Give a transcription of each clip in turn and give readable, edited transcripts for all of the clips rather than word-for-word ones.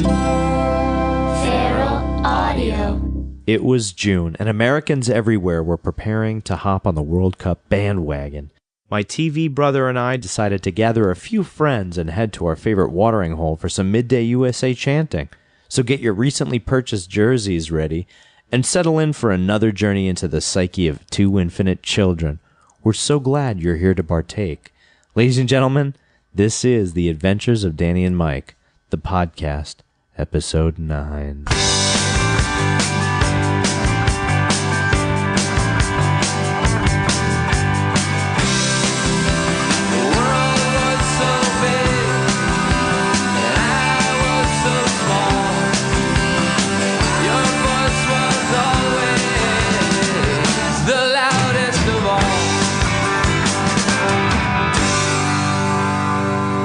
Feral Audio. It was June, and Americans everywhere were preparing to hop on the World Cup bandwagon. My TV brother and I decided to gather a few friends and head to our favorite watering hole for some midday USA chanting. So get your recently purchased jerseys ready and settle in for another journey into the psyche of two infinite children. We're so glad you're here to partake. Ladies and gentlemen, this is The Adventures of Danny and Mike, the podcast, episode 9.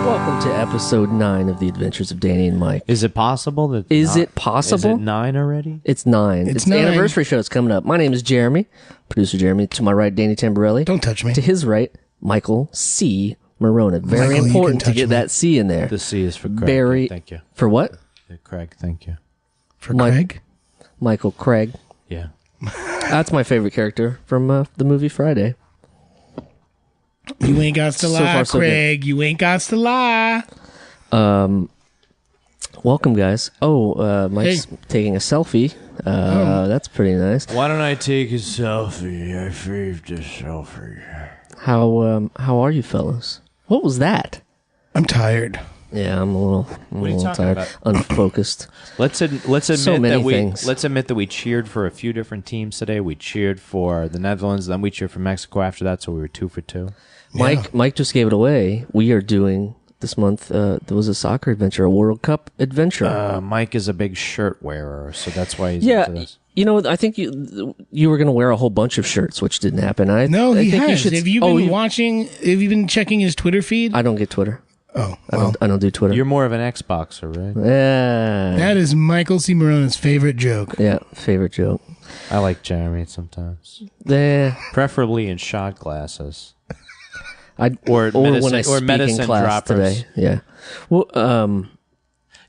Welcome to episode 9 of The Adventures of Danny and Mike. Is it possible that... Is it possible? Is it 9 already? It's 9. It's the 9. anniversary show that's coming up. My name is Jeremy, producer Jeremy. To my right, Danny Tamborelli. Don't touch me. To his right, Michael C. Morona. Very Michael, you important can to get touch me. that C in there. The C is for Craig. Very. Thank you. For what? Craig, thank you. For Mike. Craig? Michael Craig. Yeah. That's my favorite character from the movie Friday. You ain't got to So lie, far, so good. Craig. You ain't got to lie. Welcome, guys. Mike's taking a selfie. That's pretty nice. Why don't I take a selfie? I saved a selfie. How are you, fellas? What was that? I'm tired. Yeah, I'm a little are you talking tired, about? unfocused. Let's admit many that things. let's admit that we cheered for a few different teams today. We cheered for the Netherlands, then we cheered for Mexico after that, so we were 2 for 2. Mike just gave it away. We are doing this month. There was a soccer adventure, a World Cup adventure. Mike is a big shirt wearer, so that's why he's Yeah, into this. you know, I think you were going to wear a whole bunch of shirts, which didn't happen. No, I he think has. You should, Have you been watching? Have you been checking his Twitter feed? I don't get Twitter. Oh, well, I don't do Twitter. You're more of an Xboxer, right? Yeah, that is Michael C. Morona's favorite joke. yeah, favorite joke. I like Jeremy sometimes. Yeah, Preferably in shot glasses. or medicine- when I or speak medicine in class droppers. today. Yeah. Well,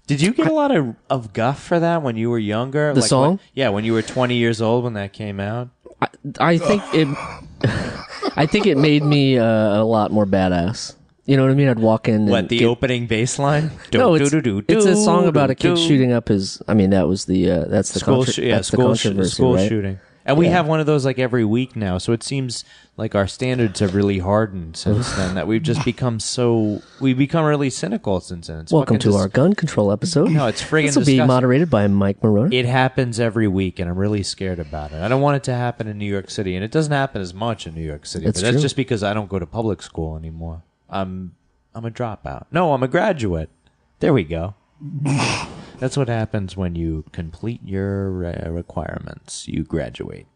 Did you get a lot of guff for that when you were younger? The song? When you were 20 years old when that came out? I think it. I think it made me a lot more badass. You know what I mean? I'd walk in. What, and the opening bass line? No, it's a song about a kid shooting up his. I mean, that was the that's the school controversy, school right? shooting. And we have one of those like every week now, so it seems like our standards have really hardened since then. That we've just become really cynical since then. It's Welcome fucking to our gun control episode. No, it's friggin' This will be disgusting. moderated by Mike Morona. It happens every week, and I'm really scared about it. I don't want it to happen in New York City, and it doesn't happen as much in New York City. That's but that's true. just because I don't go to public school anymore. I'm a dropout. No, I'm a graduate. There we go. That's what happens when you complete your requirements. You graduate.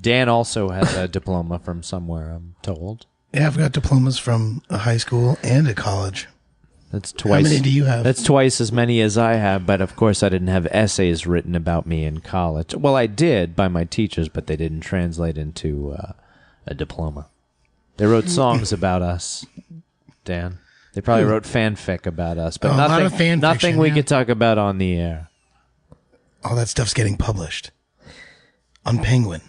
Dan also has a diploma from somewhere, I'm told. Yeah, I've got diplomas from a high school and a college. That's twice. How many do you have? That's twice as many as I have, but of course I didn't have essays written about me in college. Well, I did by my teachers, but they didn't translate into a diploma. They wrote songs about us, Dan. They probably wrote fanfic about us, but A lot of fan nothing fiction, we yeah. could talk about on the air. All that stuff's getting published on Penguin.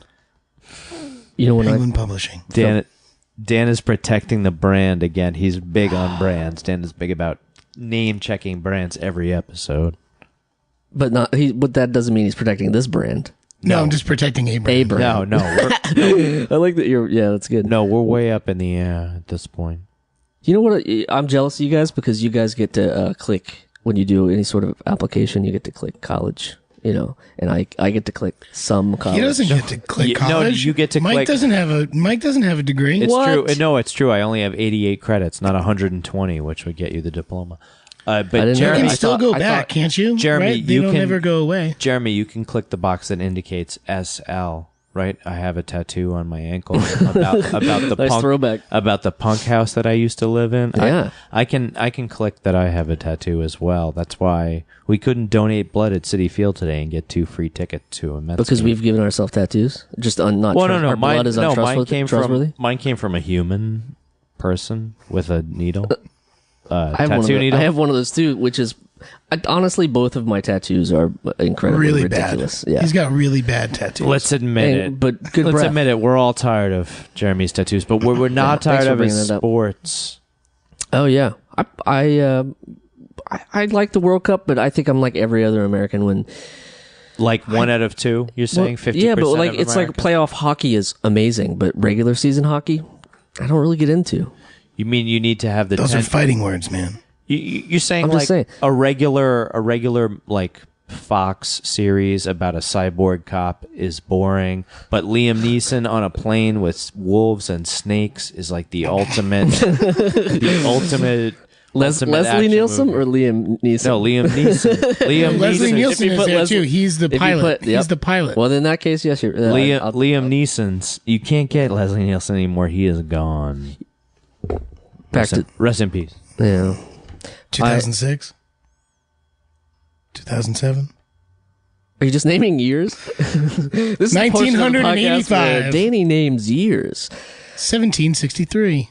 You know when Penguin Publishing. Dan is protecting the brand again. He's big on brands. Dan is big about name-checking brands every episode. but that doesn't mean he's protecting this brand. No, I'm just protecting a brand. A brand. No, I like that you're. Yeah, that's good. no, we're way up in the air at this point. You know what? I'm jealous of you guys because you guys get to click when you do any sort of application. You get to click college, you know, and I get to click some college. He doesn't get to click No, college. you get to Mike click- doesn't have a degree. It's What? true. No, it's true. I only have 88 credits, not 120, which would get you the diploma. But didn't know You Jeremy, can I still thought- go I back, thought- can't you? Jeremy, right? They you don't can- never go away. Jeremy, you can click the box that indicates SL. Right, I have a tattoo on my ankle about the Nice punk throwback. about the punk house that I used to live in. Yeah. I can click that I have a tattoo as well. That's why we couldn't donate blood at Citi Field today and get 2 free tickets to a Mets Because game. we've given ourselves tattoos. Just not. Well, our blood is untrustworthy. Mine came from a human person with a needle. I have Tattoo one of needle. I have one of those too, which is Honestly, both of my tattoos are incredibly Really ridiculous. bad. Yeah. He's got really bad tattoos. Let's admit it. But good Let's breath. admit it. We're all tired of Jeremy's tattoos, but what we're not Yeah, thanks tired for of is bringing that up. sports. Oh yeah, I like the World Cup, but I think I'm like every other American when. Like 1 out of 2, you're saying 50%. Yeah, but like of it's like Americans? playoff hockey is amazing, but regular season hockey, I don't really get into. You mean you need to have the Those are fighting words, man. You're saying I'm like just saying. a regular like Fox series about a cyborg cop is boring, but Liam Neeson on a plane with wolves and snakes is like the ultimate, Leslie action Nielsen movie. or Liam Neeson? No, Liam Neeson. Liam Leslie Neeson. Nielsen is put there Leslie- too. He's the if you pilot. put- yep. He's the pilot. Well, in that case, yes, you're. Liam Neeson's. You can't get Leslie Nielsen anymore. He is gone. back to Rest in peace. yeah. 2006? 2007? Are you just naming years? This is a portion of the podcast where 1985. Danny names years. 1763.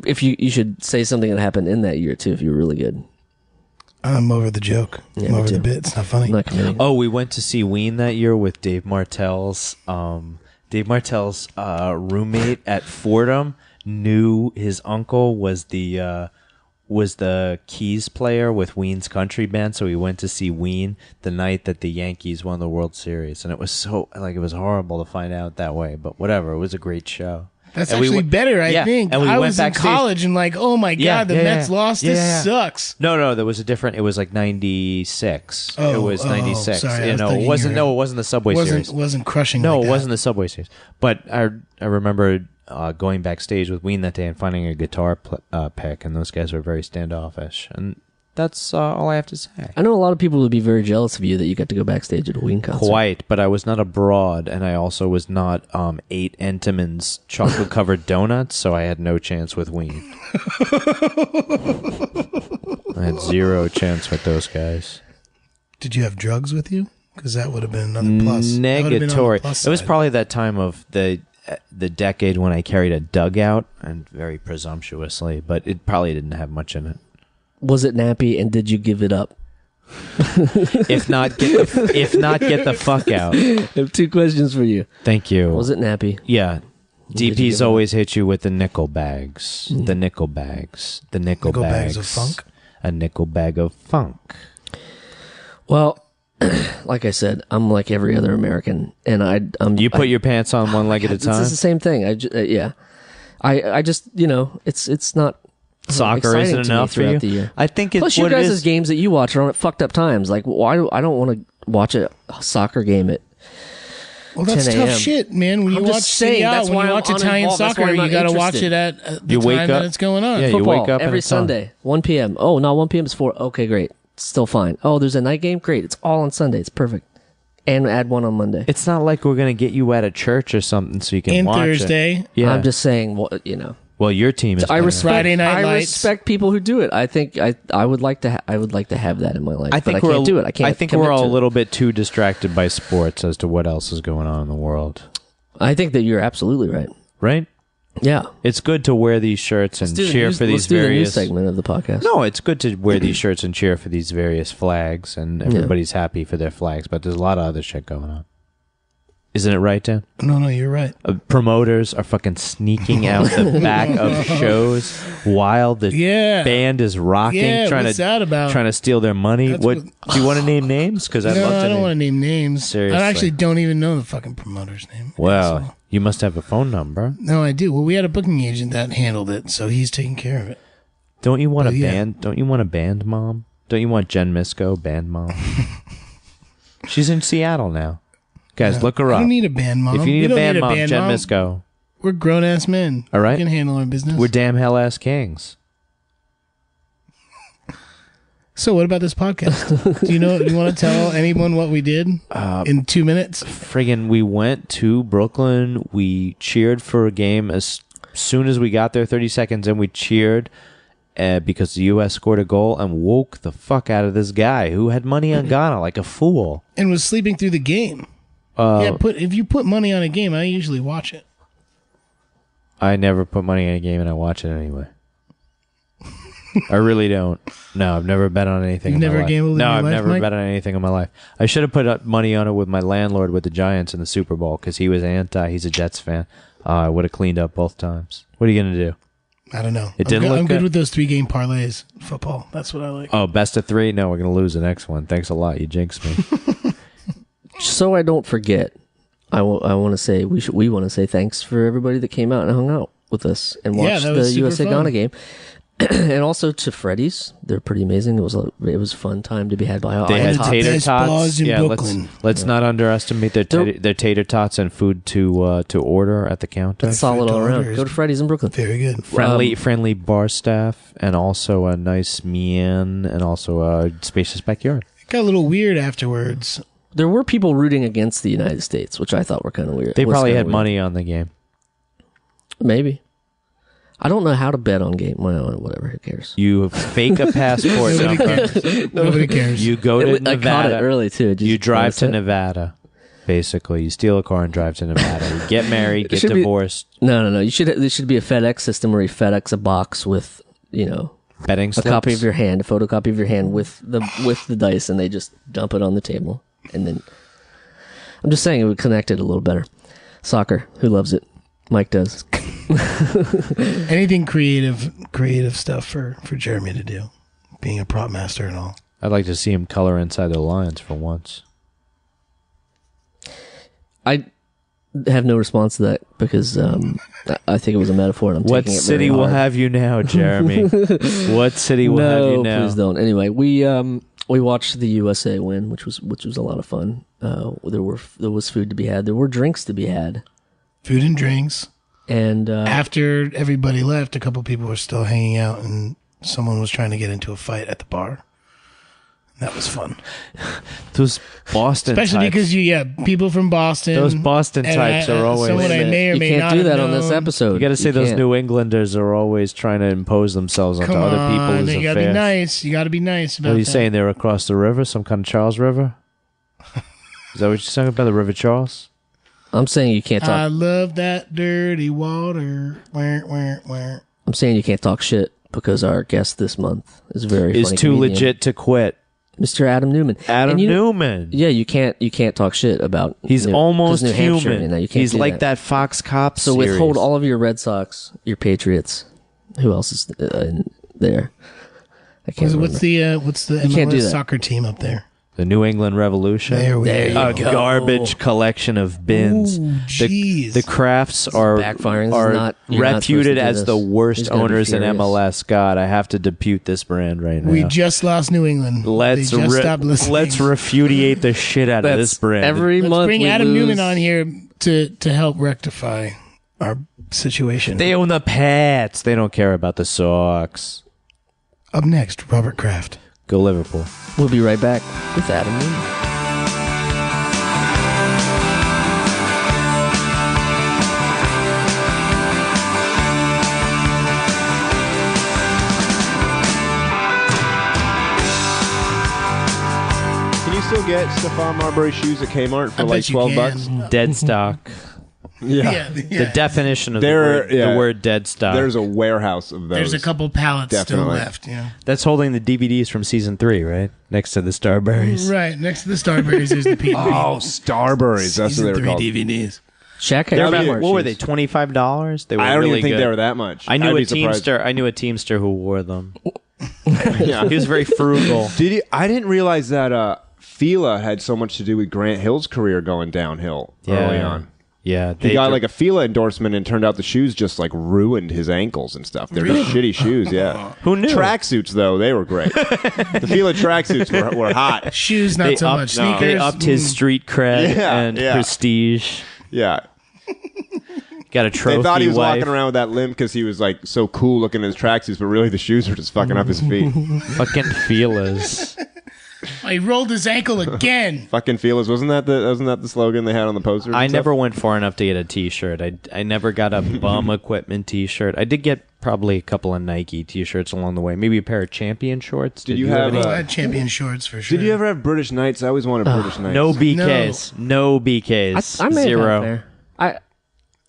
If you should say something that happened in that year too, if you were really good. I'm over the joke. Yeah, I'm me over too. the bit. It's not funny. I'm not committing. Oh, we went to see Ween that year with Dave Martell's roommate at Fordham knew his uncle was the keys player with Ween's country band, so we went to see Ween the night that the Yankees won the World Series, and it was it was horrible to find out that way, but whatever, it was a great show. That's And we actually went- better, I yeah, think. and we I went was in backstage. college and like, oh my God, the Mets lost. Yeah, This yeah. sucks. No, there was a different. It was like 96. Oh, it was oh, 96. sorry, I You was know, it thinking wasn't. you No, were- it wasn't the Subway Series. Wasn't crushing. No, like it that. wasn't the Subway Series. But I remember going backstage with Ween that day and finding a guitar pick, and those guys were very standoffish. And that's all I have to say. I know a lot of people would be very jealous of you that you got to go backstage at a Ween concert. Quite, but I was not abroad, and I also was not 8 Entenmann's chocolate-covered donuts, so I had no chance with Ween. I had zero chance with those guys. Did you have drugs with you? Because that would have been another plus. That would have been on the Negatory. plus It was side. probably that time of the decade when I carried a dugout, and very presumptuously, but it probably didn't have much in it. Was it nappy, and did you give it up? If not, get the fuck out. I have 2 questions for you. Thank you. Was it nappy? Yeah. Did you give DP's it always hit you with the nickel bags. The nickel bags. The nickel, Nickel bags. bags of funk? A nickel bag of funk. Well, like I said, I'm like every other American, and I'm. You put your pants on one leg at a This time? is the same thing. I just it's not. Soccer exciting isn't to me enough for throughout you? the year. I think it's Plus, what you it guys' is. games that you watch are at fucked up times. Like, why do I don't want to watch a soccer game at? Well, that's 10 tough a.m. shit, man. When you I'm watch just saying, Serie A, that's when why you I'm watch Italian uninvolved. That's why soccer, I'm you not got to watch interested. it at the You wake time that up- it's going on. Yeah, you Football wake up and every it's on. Sunday, 1 p.m. Oh, no, 1 p.m. is 4. Okay, great. Still fine. Oh, there's a night game. Great. It's all on Sunday. It's perfect. And add one on Monday. It's not like we're going to get you at a church or something so you can And watch Thursday. it. Yeah. I'm just saying. Well, Well, your team is I better. respect. Friday Night I Lights. respect people who do it. I think I would like to. I would like to have that in my life. I think but I can't do it. I can't. I think commit we're all to a it. little bit too distracted by sports as to what else is going on in the world. I think that you're absolutely right. Right? Yeah. It's good to wear these shirts and cheer for these Let's do the news various segment of the podcast. No, it's good to wear these shirts and cheer for these various flags, and everybody's happy for their flags, but there's a lot of other shit going on. Isn't it right, Dan? No, you're right. Promoters are fucking sneaking out the back of shows while the band is rocking, Yeah, trying what's that about? to steal their money. That's What what- do you want to name names? Because I'd No, love to. I don't want to name names. Seriously. I actually don't even know the fucking promoter's name. Well, So- you must have a phone number. no, I do. Well, we had a booking agent that handled it, so he's taking care of it. Don't you want a yeah. band? Don't you want a band mom? Don't you want Jen Misko, band mom? She's in Seattle now. Guys, look her I up. don't need a band mom. If you need We a don't band mom, Jen mom. Misko. We're grown ass men. All right. We can handle our business. We're damn hell ass kings. So, what about this podcast? Do you want to tell anyone what we did in 2 minutes? Friggin', we went to Brokelyn. We cheered for a game as soon as we got there, 30 seconds in, we cheered because the U.S. scored a goal and woke the fuck out of this guy who had money on Ghana like a fool. And was sleeping through the game. If you put money on a game, I usually watch it. I never put money in a game and I watch it anyway. I really don't. No, I've never bet on anything. You've in my never life. gambled in No, your I've life, never Mike? bet on anything in my life. I should have put up money on it with my landlord with the Giants in the Super Bowl because he was anti. He's a Jets fan. I would have cleaned up both times. What are you gonna do? I don't know. It didn't I'm look good good? with those 3-game parlays. Football. That's what I like. Oh, best of 3? No, we're gonna lose the next one. Thanks a lot. You jinxed me. So I don't forget, I want to say we want to say thanks for everybody that came out and hung out with us and watched that the was super USA fun. Ghana game. And also to Freddy's, they're pretty amazing. It was a fun time to be had by all. They had the tater best tots. bars in Yeah, Brokelyn. let's not underestimate their tater tots and food to order at the counter. solid all around. $5. Go to Freddy's in Brooklyn. Very good. Friendly bar staff, and also a nice mian, and also a spacious backyard. It got a little weird afterwards. There were people rooting against the United States, which I thought were kind of weird. They Was probably kinda had weird. money on the game. Maybe. I don't know how to bet on game. Well, whatever. Who cares? You fake a passport Nobody number. cares. Nobody cares. You go to I caught it Nevada. early too. Did You drive to notice it? Nevada. Basically, you steal a car and drive to Nevada. You get married, get should be- divorced. No. There should be a FedEx system where you FedEx a box with Betting a slips. copy of your hand, a photocopy of your hand with the dice, and they just dump it on the table. And then I'm just saying it would connect it a little better. Soccer, who loves it? Mike does. Anything creative stuff for Jeremy to do. Being a prop master and all. I'd like to see him color inside the lines for once. I have no response to that because I think it was a metaphor. And I'm What taking it city very will hard. have you now, Jeremy? What city will have you now? Please don't. Anyway, we watched the USA win, which was a lot of fun. There was food to be had. There were drinks to be had, Food and drinks. and After everybody left, a couple people were still hanging out, and someone was trying to get into a fight at the bar. That was fun. Those Boston Especially types. because, people from Boston. Those Boston and types are always... someone I may or you may can't not do have that on this known. episode. You got to say those can't. New Englanders are always trying to impose themselves onto Come other on, people's you gotta affairs. be nice. You gotta be nice about What are you that. saying? They're across the river? Some kind of Charles River? Is that what you're saying about the River Charles? I'm saying you can't I talk. love that dirty water. Wah. I'm saying you can't talk shit because our guest this month is very Is funny too comedian, legit to quit. Mr. Adam Newman. Adam And Newman. Yeah, you can't talk shit about. He's New- 'cause almost New Hampshire, human. you can't He's do like that Fox Cop So series. withhold all of your Red Sox, your Patriots. Who else is in there? I can't remember. What's the You can't do MLS that. soccer team up there? The New England Revolution. There we There go. you A go. garbage collection of bins. Ooh, jeez. The Crafts are backfiring. This is are not- you're not supposed to reputed do as this. the He's worst gonna be owners in furious. MLS. God, I have to depute this brand right now. We just lost New England. let's they just stopped listening. let's refudiate the shit out of this brand. Every Let's month bring we Adam lose. Newman on here to help rectify our situation. They own the Pats. They don't care about the Sox. Up next, Robert Kraft. Go Liverpool. We'll be right back with Adam Newman. Can you still get Stephon Marbury shoes at Kmart for I like bet you $12? can. Dead stock. Yeah. The definition of There- the yeah. word dead stock. There's a warehouse of those. There's a couple pallets still Definitely. left. Yeah. That's holding the DVDs from season 3, right? Next to the Starberries. Right. Next to the Starberries, there's the Pete. Oh, Starburys. That's what Season they were 3 called. DVDs. Shaq They're had about, Kmart what were shoes. they? $25? They were I don't really even think good. they were that much. I knew I'd a be surprised. teamster. I knew a teamster who wore them. Yeah. He was very frugal. Did you? I didn't realize that Fila had so much to do with Grant Hill's career going downhill early on. Yeah, He got like a Fila endorsement, and turned out the shoes just like ruined his ankles and stuff. They're just shitty shoes. Yeah. Who knew? Tracksuits though, they were great. The Fila tracksuits were hot. Shoes, not so much. Sneakers. They upped his street cred Yeah, and yeah. prestige. Yeah. Got a trophy They thought he was wife. walking around with that limp because he was like so cool looking in his tracksuits, but really the shoes were just fucking up his feet. Fucking feelers. Oh, he rolled his ankle again. Fucking feelers. Wasn't that the slogan they had on the posters? I and stuff? never went far enough to get a T-shirt. I never got a bum equipment T-shirt. I did get probably a couple of Nike T-shirts along the way. Maybe a pair of Champion shorts. Did you have any? I had champion shorts for sure. Did you ever have British Knights? I always wanted British Knights. No BKs. No BKs. I may have had a Zero. pair.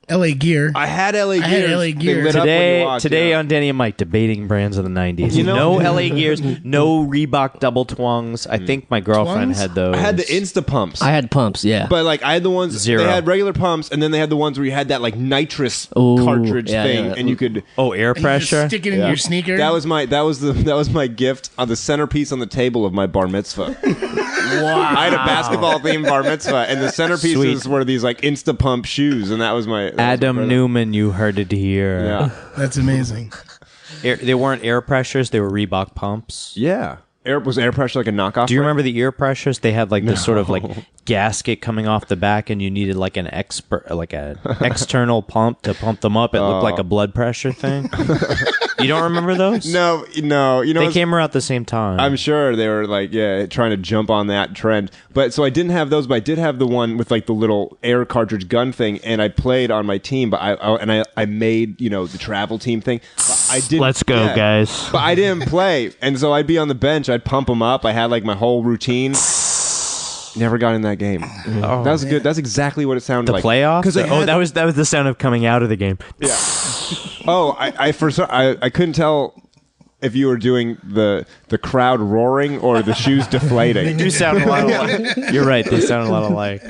LA Gear. I had LA Gears. I had LA They Gears. lit up when you Today, walked, today yeah. on Danny and Mike, debating brands of the 90s. You know- no LA Gears, no Reebok double twongs. I think my girlfriend Twongs? had those. I had the Insta pumps. I had pumps, yeah. But like I had the ones Zero. they had regular pumps, and then they had the ones where you had that like nitrous Ooh, cartridge yeah, thing, yeah. and you could. Oh, air And you just pressure? stick it in your sneaker. That was my gift on the centerpiece on the table of my bar mitzvah. wow. I had a basketball themed bar mitzvah, and the centerpieces Sweet. were these like Insta pump shoes, and that was my Adam Newman, you heard it here. Yeah, That's amazing. They weren't air pressures, they were Reebok pumps. yeah. Was air pressure like a knockoff? Do you brand? remember the ear pressures? They had like this sort of like gasket coming off the back, and you needed like an external pump to pump them up. It looked like a blood pressure thing. You don't remember those? No. You know, They it's- came around at the same time. I'm sure they were like, trying to jump on that trend. But so I didn't have those, but I did have the one with like the little air cartridge gun thing, and I played on my team. But I made the travel team thing. But I didn't. Let's go, guys. But I didn't play, and so I'd be on the bench. I'd pump them up. I had like my whole routine. Never got in that game. Oh, that was good. That's exactly what it sounded the like. playoffs? 'Cause they had- that was the sound of coming out of the game. Yeah. Oh, I couldn't tell if you were doing the crowd roaring or the shoes deflating. They do sound a lot alike. You're right. They sound a lot alike.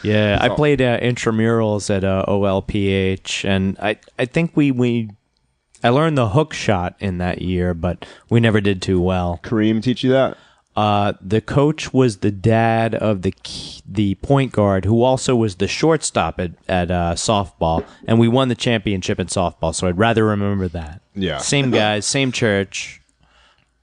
Yeah, I played intramurals at OLPH, and I think I learned the hook shot in that year, but we never did too well. Kareem teach you that? The coach was the dad of the point guard, who also was the shortstop at softball, and we won the championship in softball. So I'd rather remember that. Yeah. Same guys, same church,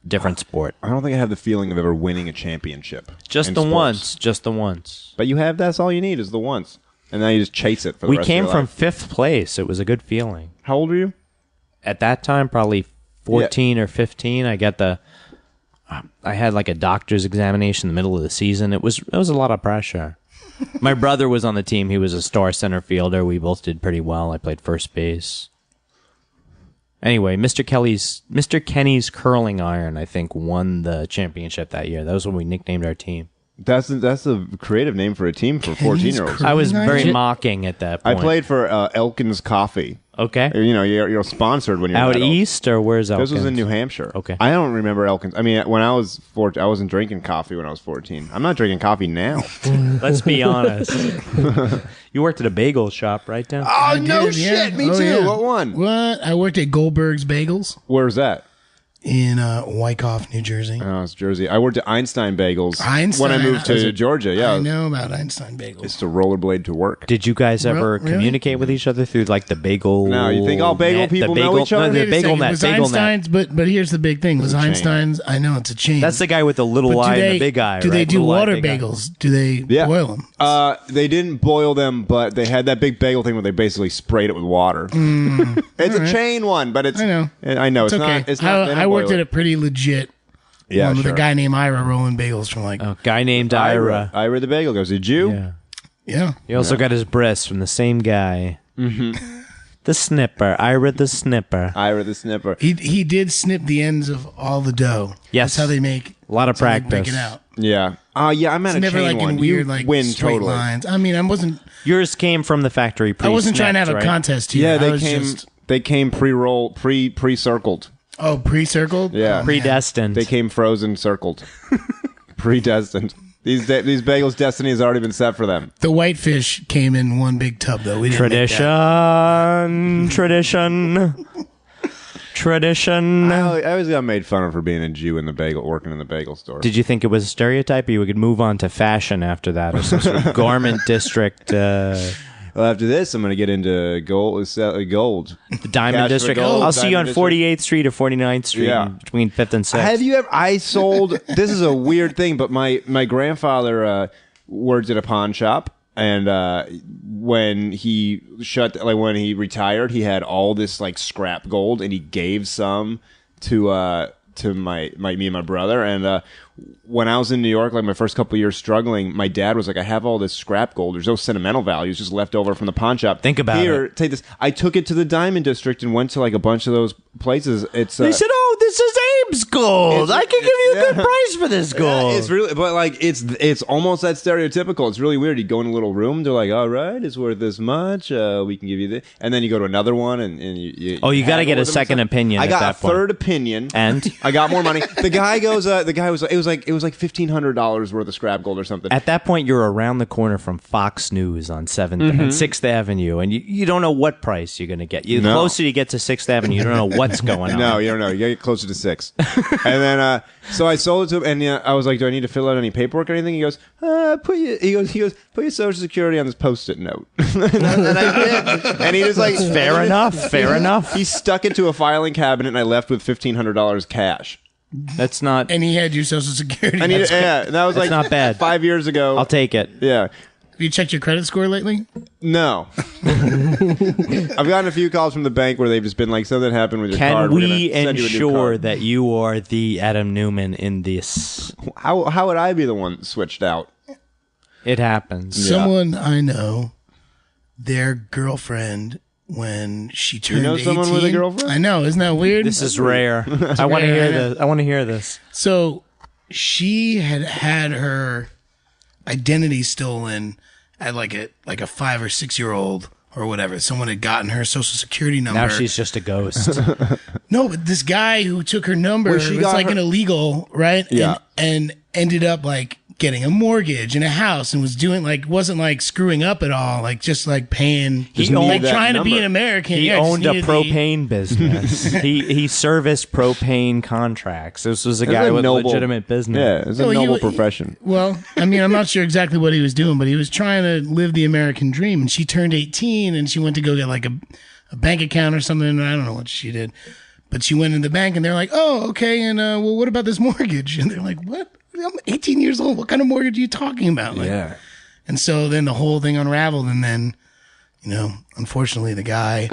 different sport. I don't think I have the feeling of ever winning a championship. Just in the sports. once. Just the once. But you have, that's all you need is the once. And now you just chase it for the We rest came of your from life. fifth place. It was a good feeling. How old are you? At that time, probably 14 or 15. I had like a doctor's examination in the middle of the season. It was a lot of pressure. My brother was on the team. He was a star center fielder. We both did pretty well. I played first base. Anyway, Mr. Kenny's curling iron, I think, won the championship that year. That was when we nicknamed our team. That's a creative name for a team for 14-year-olds. I was very iron? mocking at that I point. played for Elkins Coffee. Okay. You're sponsored when you're Out that old. east, or where's Elkins? This was in New Hampshire. Okay. I don't remember Elkins. I mean, when I was 14, I wasn't drinking coffee when I was 14. I'm not drinking coffee now. Let's be honest. You worked at a bagel shop, right, Dan? Oh, no did, yeah. shit. Me Oh, too. yeah. What one? What? I worked at Goldberg's Bagels Where's that? in Wyckoff, New Jersey. Oh, it's Jersey. I worked at Einstein Bagels Einstein, when I moved to Georgia. Yeah. I know about Einstein Bagels. It's to rollerblade to work. Did you guys ever Really? communicate with each other through like the bagel? No, you think all bagel net- the people know bagel- each other? No, the Wait a bagel second, net. was Bagel net. Einstein's, but here's the big thing. Was a chain. Einstein's? I know it's a chain. That's the guy with the little But eye and the big eye. Do they right? do Little eye, water big eye. bagels? Do they Yeah. boil them? They didn't boil them, but they had that big bagel thing where they basically sprayed it with water. It's a chain one, but it's. I know. I know. It's It's okay. not. It's not. they don't I worked boil at a pretty legit Yeah, one with sure. a guy named Ira rolling bagels from like, Oh, guy named Ira. Ira the bagel goes. Did you? Yeah. yeah. He also got his breasts from the same guy. Mm-hmm. The snipper, Ira the snipper. Ira the snipper. He did snip the ends of all the dough. Yes. That's how they make A lot of that's how they practice. Break it out. Yeah. Yeah. I'm at It's a never chain like one. in weird You like win straight totally. lines. I mean, I wasn't Yours came from the factory. I wasn't trying to have a right? contest here. Yeah, I they was came. just They came pre-roll, pre-circled. pre-circled. Yeah. Oh, man. Predestined. They came frozen, circled, predestined. These bagels' destiny has already been set for them. The whitefish came in one big tub though. We didn't make that. Tradition. I always got made fun of for being a Jew in the bagel, working in the bagel store. Did you think it was a stereotype, or you could move on to fashion after that, or some sort of garment district, the Well, after this, I'm going to get into gold. Gold. Diamond Cash for District? gold, I'll see you on Diamond District. 48th Street or 49th Street Yeah. between 5th and 6th. Have you ever? I sold. This is a weird thing, but my grandfather worked at a pawn shop, and when he when he retired, he had all this like scrap gold, and he gave some to me and my brother. And when I was in New York, like my first couple of years struggling, my dad was like, "I have all this scrap gold. There's no sentimental value. It's just left over from the pawn shop. Think about Here, it. take this." I took it to the Diamond District and went to like a bunch of those places. It's They said, "Oh, this is Abe's gold. I can give you a good price for this gold. Yeah, it's really, but like it's almost that stereotypical. It's really weird. You go in a little room, they're like, all right, it's worth this much. We can give you this, and then you go to another one, and you you got to get a second opinion. I at got that a point. third opinion, and I got more money. The guy goes, it was like $1,500 worth of scrap gold or something. at that point, you're around the corner from Fox News on 7th and 6th Avenue, and you don't know what price you're going to get. The closer you get to 6th Avenue, you don't know what's going on. No, you don't know. You got to get closer to 6. And then, so I sold it to him, and I was like, "Do I need to fill out any paperwork or anything?" He goes, "Put your put your Social Security on this Post-it note." and I did. And he was like, Fair enough. He stuck it to a filing cabinet, and I left with $1,500 cash. That's not. And he had your Social Security. And that was like not bad. 5 years ago. I'll take it. Yeah. Have you checked your credit score lately? No. I've gotten a few calls from the bank where they've just been like, something happened with your card. Can We're we gonna send you a new ensure card." that you are the Adam Newman in this? How would I be the one that switched out? It happens. Someone I know, their girlfriend, when she turned 18. someone with a girlfriend? I know, isn't that weird? This is rare. I want to hear this. I want to hear this. So she had her identity stolen at like a 5 or 6 year old or whatever. Someone had gotten her Social Security number. Now she's just a ghost. No, but this guy who took her number was like an illegal, right? Yeah. And ended up like getting a mortgage and a house and was doing like, wasn't like screwing up at all, like just like paying, like trying to be an American. He Yeah, owned a just needed propane business. he serviced propane contracts. This was a guy with legitimate business. Yeah, it's a noble profession. Well, I mean, I'm not sure exactly what he was doing, but he was trying to live the American dream. And she turned 18 and she went to go get like a bank account or something. And I don't know what she did, but she went in the bank and they're like, "Oh, okay. And well, what about this mortgage?" And they're like, "What? I'm 18 years old. What kind of mortgage are you talking about?" Like, Yeah. And so then the whole thing unraveled. And then, unfortunately, the guy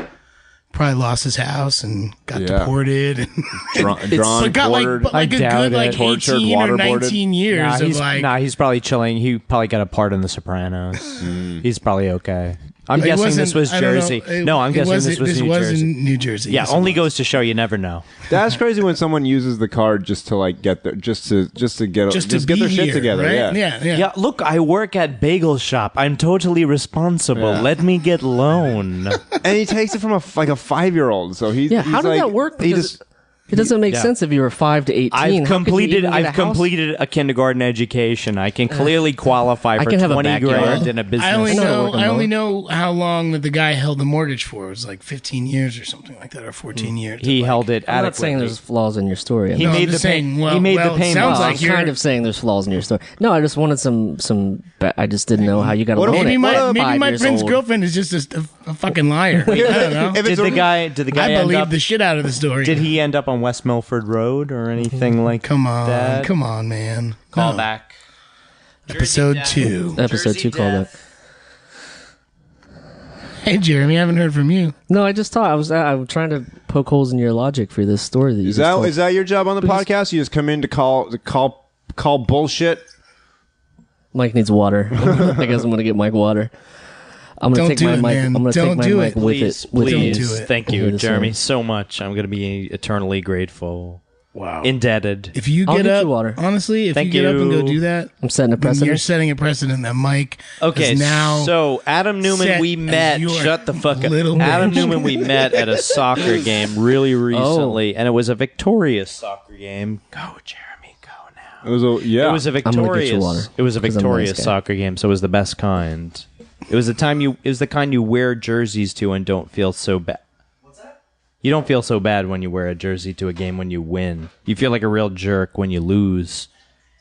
probably lost his house and got deported. And Drawn, got quartered. like a good like tortured, 18 or waterboarded. 19 years of like. He's probably chilling. He probably got a part in The Sopranos. He's probably okay. I'm It guessing wasn't- this was I don't know. Jersey. It- No, I'm it guessing wasn't- this was New Jersey. in New Jersey. Yeah, Yes, it only was. goes to show you never know. That's crazy when someone uses the card just to like get their just to get be their shit here, together. right? Yeah. Yeah. Look, I work at Bagel Shop. I'm totally responsible. Yeah. Let me get loan. And he takes it from a 5-year-old. So he's Yeah, how he's did like, that work? He Because just it doesn't make Yeah. sense if you were 5 to 18. I've How could you even get a house? completed a kindergarten education. I can clearly qualify for can have a 20 backyard. grand in a business. I only know know. what I'm I only doing. know how long that the guy held the mortgage for. It was like 15 years or something like that, or 14 years. He held it I'm not saying adequately. there's flaws in your story. He No, made I'm the just pay- saying, well, he made well, the it payment. sounds Well, like I'm you're kind of saying there's flaws in your story. No, I just wanted some. I just didn't know how you got to loan Maybe it. my At 5 maybe years friend's old. girlfriend is just a fucking liar. I don't know. If Did it's the a- guy I end believe up? the shit out of the story. Did he end up on West Milford Road or anything like Come on, that? come on, man. Call No. back. Episode 2. Episode 2 callback. Hey, Jeremy, I haven't heard from you. No, I just thought I was trying to poke holes in your logic for this story that you Is just told. that your job on the podcast? You just come in to call bullshit. Mike needs water. I guess I'm gonna get Mike water. I'm gonna Don't take do my it, mic. man. I'm gonna Don't take my do mic it. with Please, it. With please. me. do it. Thank you, Over the Jeremy, side. so much. I'm going to be eternally grateful. Wow. Indebted. If you I'll get get up, you water. honestly, if Thank you get up and go you. do that, I'm setting a then you're precedent. setting a precedent that Mike Okay, is now. so Adam Newman, set we as met. your Shut the fuck up. little Adam bitch. Newman, we met at a soccer game really recently, and it was a victorious soccer game. Go, Jeremy, go now. It was a It was a gonna get you victorious. water, It was a 'cause I'm a nice victorious guy. soccer game, so it was the best kind. It was the time you. It was the kind you wear jerseys to and don't feel so bad. You don't feel so bad when you wear a jersey to a game when you win. You feel like a real jerk when you lose,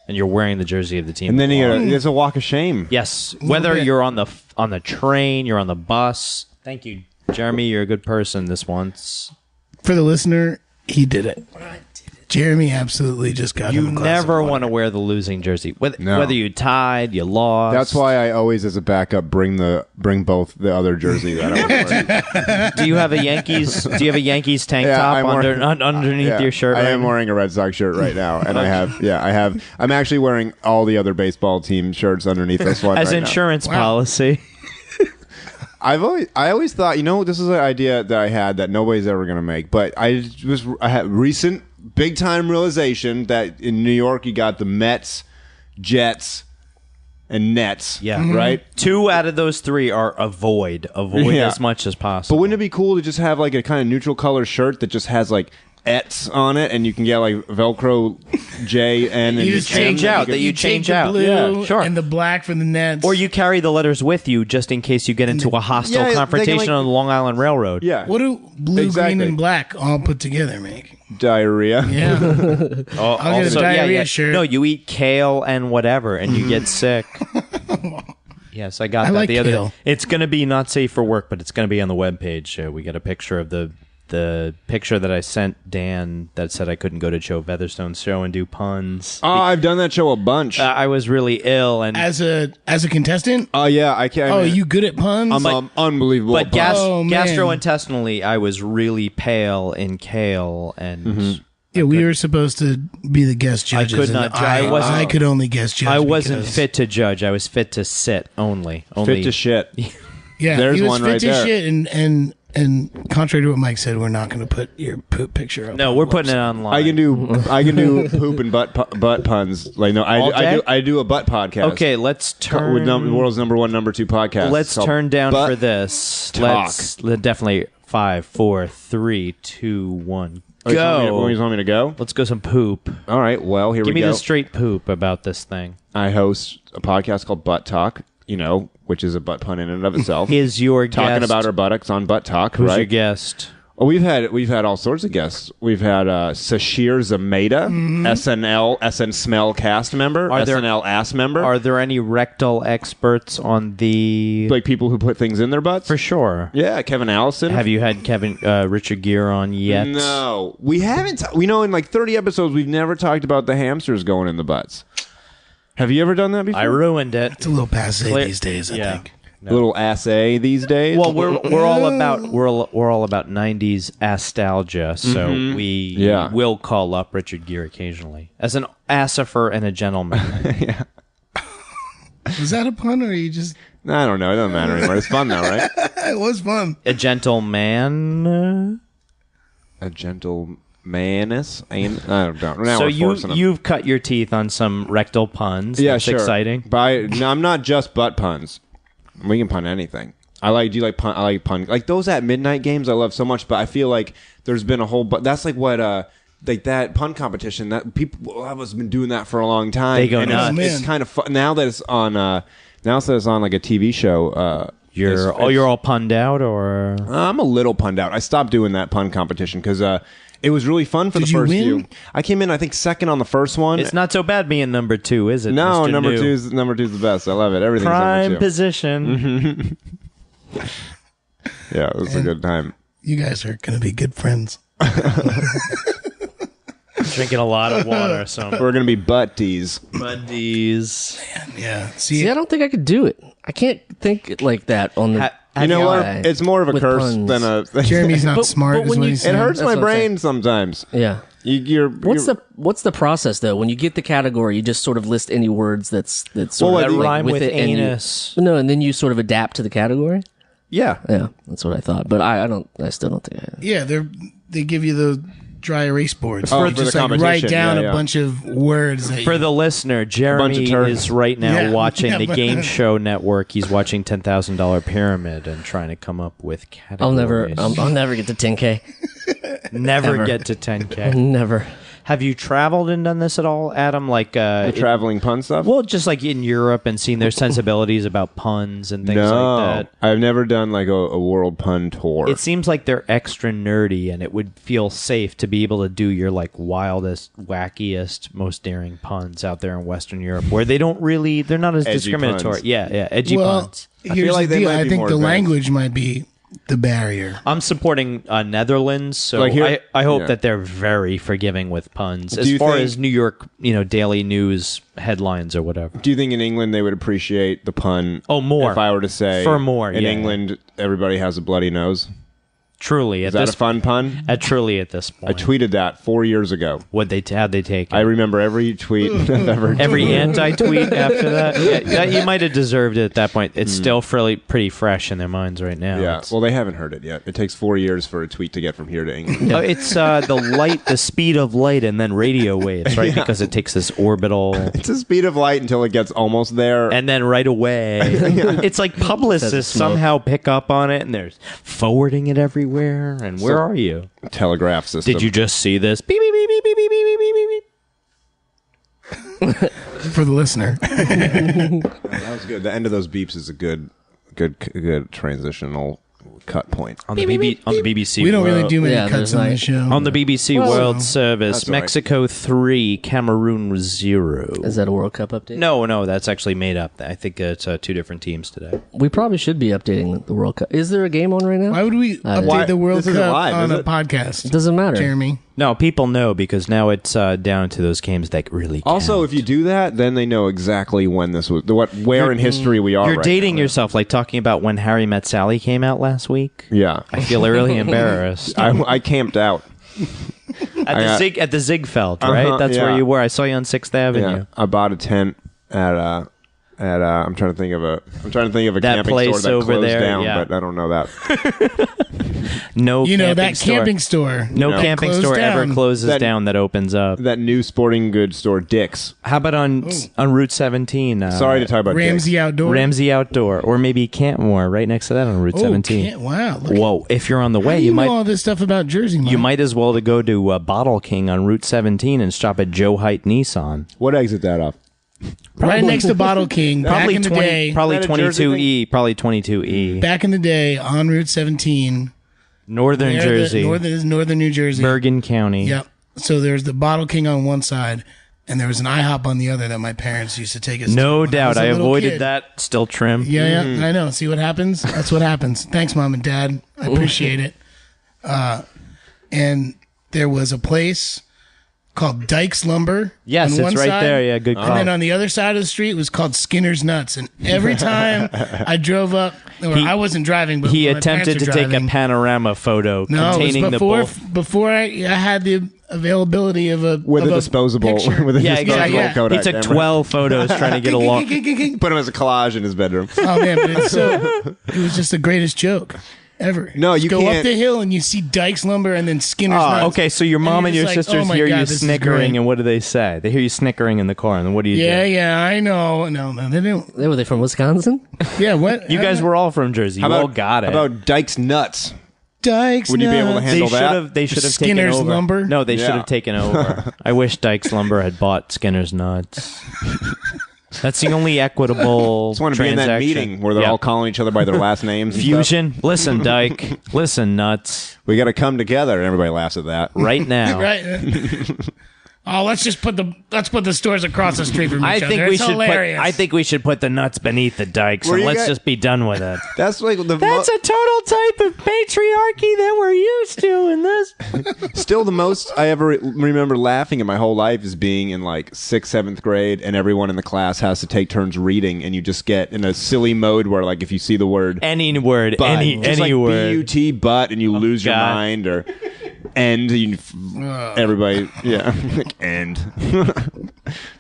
and you're wearing the jersey of the team. and then you belong. it's a walk of shame. Yes, whether bit. you're on the train, you're on the bus. Thank you, Jeremy. You're a good person this once. For the listener, he did it. Jeremy absolutely just got You him a glass never of water. want to wear the losing jersey, whether, No. whether you tied, you lost. That's why I always, as a backup, bring both the other jersey that I'm wearing. Do you have a Yankees? Do you have a Yankees tank Yeah, top I'm wearing- underneath Yeah, your shirt? I right am now? wearing a Red Sox shirt right now, and I have. I'm actually wearing all the other baseball team shirts underneath this one. as right now. insurance Wow. policy. I always thought, this is an idea that I had that nobody's ever going to make, but I had recent big time realization that in New York you got the Mets, Jets, and Nets. Yeah. Right? 2 out of those 3 are avoid Yeah. as much as possible. But wouldn't it be cool to just have like a kind of neutral color shirt that just has like Ets on it, and you can get like Velcro J, N, and You just change take- out, that you take change the out. blue Yeah, sure. and the black for the Nets. Or you carry the letters with you just in case you get into a hostile Yeah, they can, confrontation like- on the Long Island Railroad. Yeah. What do blue, Exactly. green, and black all put together make? Diarrhea. Yeah. Oh, I'll get a diarrhea shirt. No, you eat kale and whatever, and you get sick. Yes, I got I that like the other kale. day. It's going to be not safe for work, but it's going to be on the webpage. We got a picture of the picture that I sent Dan that said I couldn't go to Joe Featherstone's show and do puns. Oh, I've done that show a bunch. I was really ill, and As a contestant? Oh yeah, I can't. Oh, you good at puns? I'm unbelievable. but at puns. Oh, man. gastrointestinally, I was really pale in kale, and yeah, we were supposed to be the guest judges. could and not judge. I wasn't- I could only guest judge. I wasn't because- fit to judge. I was fit to sit only. fit to shit. Yeah, There's he was one fit right to there. shit, and contrary to what Mike said, we're not going to put your poop picture up. No, on we're the putting it website. online. I can do poop and butt puns. Like no, All day? I do a butt podcast. Okay, let's turn. with the world's number 1, number 2 podcast. Let's It's called turn down Butt for this. Talk. Definitely 5, 4, 3, 2, 1. Oh, you Go. want me to go? Let's go some poop. All right. Well, here Give we me go. the straight poop about this thing. I host a podcast called Butt Talk. Which is a butt pun in and of itself. Is your Talking guest, about our buttocks on Butt Talk, who's right? your guest? Oh, we've had all sorts of guests. We've had Sashir Zameda, SN Smell cast member, Are there- SNL ass member, Are there any rectal experts on the? like people who put things in their butts. For sure. Yeah, Kevin Allison. Have you had Richard Gere on yet? No, we haven't. We know in like 30 episodes, we've never talked about the hamsters going in the butts. Have you ever done that before? I ruined it. It's a little passe Clear- these days, I yeah. think. Little assay these days. Well, we're all about 90s nostalgia, so we will call up Richard Gere occasionally as an assifer and a gentleman. Was that a pun, or are you just? I don't know. It doesn't matter anymore. It's fun though, right? It was fun. A gentleman. A gentle manus. I don't know. Now So we're forcing them. you've cut your teeth on some rectal puns. Yeah, That's sure. exciting. No, I'm not just butt puns. We can pun anything. I like pun like those at midnight games. I love so much, but I feel like there's been a whole. But that's like what like that pun competition that people have us been doing that for a long time. They go and nuts. It's kind of fun now that it's on. Now that it's on like a TV show. You're all punned out, or I'm a little punned out. I stopped doing that pun competition because it was really fun for Did the you first win? few. I came in, I think, second on the first one. it's not so bad being number 2, is it? No, Mr. number New? two is the best. I love it. Everything's Prime number 2. position. Yeah, it was a good time. You guys are going to be good friends. Drinking a lot of water, so We're gonna be buddies. buddies. Yeah. See, I don't think I could do it. I can't think like that on the. You know what? guy It's more of a with curse puns. than a. Jeremy's not But- smart. but Is when what you- he's It saying. hurts That's my what I'm saying. brain sometimes. Yeah. What's the process though? When you get the category, you just sort of list any words that's sort That of like rhyme with it, and you- anus. no, and then you sort of adapt to the category. Yeah. Yeah, that's what I thought. But I still don't think I. Yeah, they give you the dry erase boards. Oh, You for just the like write competition. down Yeah, yeah. a bunch of words that For you, the listener, bunch Jeremy of turds. is right now Yeah. watching Yeah, the but- Game Show Network. He's watching $10,000 Pyramid and trying to come up with categories. I'll never get to 10K. Never ever. get to 10K. Never. Have you traveled and done this at all, Adam? Like, The traveling pun stuff. well, just like in Europe and seen their sensibilities about puns and things like that. I've never done like a world pun tour. It seems like they're extra nerdy, and it would feel safe to be able to do your like wildest, wackiest, most daring puns out there in Western Europe, where they're not as Edgy discriminatory. puns. Yeah, edgy well, puns. feel here's like the they deal. might I be think more the advanced. language might be the barrier. I'm supporting Netherlands, so Like here- I hope yeah. that they're very forgiving with puns. Do As you far think- as New York, daily news headlines or whatever. Do you think in England they would appreciate the pun? Oh, more. If I were to say For more, in yeah. England, everybody has a bloody nose. Truly, Is that a fun pun? Truly at this point. I tweeted that 4 years ago. How'd they take it? I remember every tweet I've ever Every anti-tweet after that? Yeah, you might have deserved it at that point. It's still pretty fresh in their minds right now. Yeah, well, they haven't heard it yet. It takes 4 years for a tweet to get from here to England. No, it's the speed of light and then radio waves, right? Yeah. Because it takes this orbital... It's the speed of light until it gets almost there. And then right away... It's like publicists somehow pick up on it and they're forwarding it everywhere. And where are you? Telegraph system. Did you just see this? Beep, beep, beep, beep, beep, beep, beep, beep, beep, beep. For the listener. That was good. The end of those beeps is a good transitional cut point. On the BBC We don't really do many Yeah, cuts there's on like- this show. On the BBC World Service, That's all right. Mexico 3, Cameroon 0. Is that a World Cup update? No, that's actually made up. I think it's two different teams today. We probably should be updating the World Cup. Is there a game on right now? Why would we update the World This isn't Cup live, on is a it? podcast? It doesn't matter. Jeremy. No, people know because now it's down to those games that really count. Also, if you do that, then they know exactly when this was, where in history we are. You're right dating now. yourself, like talking about when Harry Met Sally came out last week. Yeah, I feel really embarrassed. I camped out. At the Ziegfeld, right? Uh-huh, That's yeah. where you were. I saw you on 6th Avenue. Yeah, I bought a tent at I'm trying to think of a That camping place store that over closed there, down, yeah. but I don't know that. No, You know, camping that store. camping store. No that camping closed store ever down. closes That- down that opens up. That new sporting goods store, Dick's. How about on Route 17? Sorry to talk about Ramsey Dick's. Outdoor. Ramsey Outdoor, or maybe Cantmore, right next to that on Route 17. Wow. Look Whoa! If you're on the How way, do you you know might all this stuff about Jersey, Mike? you might as well to go to Bottle King on Route 17 and stop at Joe Height Nissan. What exit that off? right next to Bottle King. Back Probably in the 20, day. probably Is that a Jersey 22E, probably 22E. Back in the day on Route 17. Northern Near Jersey, northern New Jersey. Bergen County. Yep. So there's the Bottle King on one side, and there was an IHOP on the other that my parents used to take us to. No when doubt, was a I little avoided kid. that. Still trim. Yeah, I know. See what happens? That's what happens. Thanks, Mom and Dad. I appreciate it. And there was a place called Dyke's Lumber. Yes, on it's one right side, there. Yeah, good call. And then on the other side of the street was called Skinner's Nuts. And every time I drove up, or I wasn't driving, but He my attempted parents to were take a driving. panorama photo No, containing it the was bull. before I had the availability of a With of a disposable, picture. with a Yeah, disposable exactly. yeah. Kodak He took camera. 12 photos trying to get along. Put him as a collage in his bedroom. Oh man, but it was just the greatest joke ever. No, Just you go can't- up the hill and you see Dyke's Lumber and then Skinner's Nuts. Okay, so your mom and you're your just like, sisters oh my hear God, you this is snickering, great. and what do they say? They hear you snickering in the car, and then what do you Yeah, do? yeah, I know. No, they didn't. Were they from Wisconsin? Yeah, what? You guys were all from Jersey. You all got it. How about Dyke's Nuts? Dyke's Would you be able to Nuts. handle that? They should have Skinner's taken over. Lumber? No, they should Yeah. have taken over. I wish Dyke's Lumber had bought Skinner's Nuts. That's the only equitable Just want to be in that transaction. meeting where they're Yeah. all calling each other by their last names. and stuff. Fusion. Listen, Dyke. Listen, Nuts. We got to come together, and everybody laughs at that. Right now. Right. Oh, let's put the stores across the street from each I other. think we It's should hilarious. I think we should put the nuts beneath the dikes Were and you let's guys- just be done with it. That's like the That's a total type of patriarchy that we're used to in this. still the most I ever remember laughing in my whole life is being in like 6th, 7th grade, and everyone in the class has to take turns reading, and you just get in a silly mode where like if you see the word Any word, but, any just like word. B-U-T, but, and you lose your God. mind, or end, everybody, yeah, like end.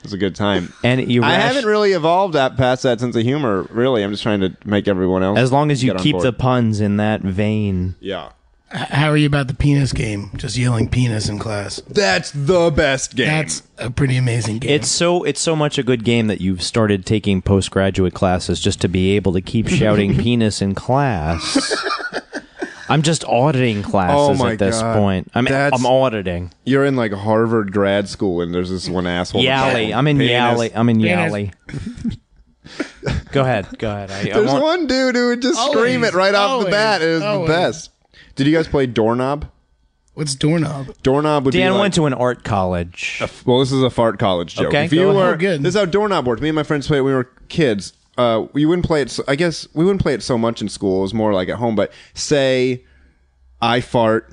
It's a good time. And you I haven't really evolved past that sense of humor, really. I'm just trying to make everyone else as long as you get on keep board. the puns in that vein. Yeah. How are you about the penis game? Just yelling penis in class. That's the best game. That's a pretty amazing game. It's so much a good game that you've started taking postgraduate classes just to be able to keep shouting penis in class. I'm just auditing classes Oh my at this God. point. I'm auditing. You're in like Harvard grad school, and there's this one asshole. Yally. I'm in Penis. Yally. I'm in Penis. Yally. Go ahead. There's one dude who would just scream it right off the bat. It was the best. Did you guys play Doorknob? What's doorknob? Doorknob would be Dan like, went to an art college. well, this is a fart college joke. Okay, If you go ahead. were, Oh, good. This is how Doorknob worked. Me and my friends played it when we were kids. We wouldn't play it. I guess we wouldn't play it so much in school. It was more like at home. But say I fart,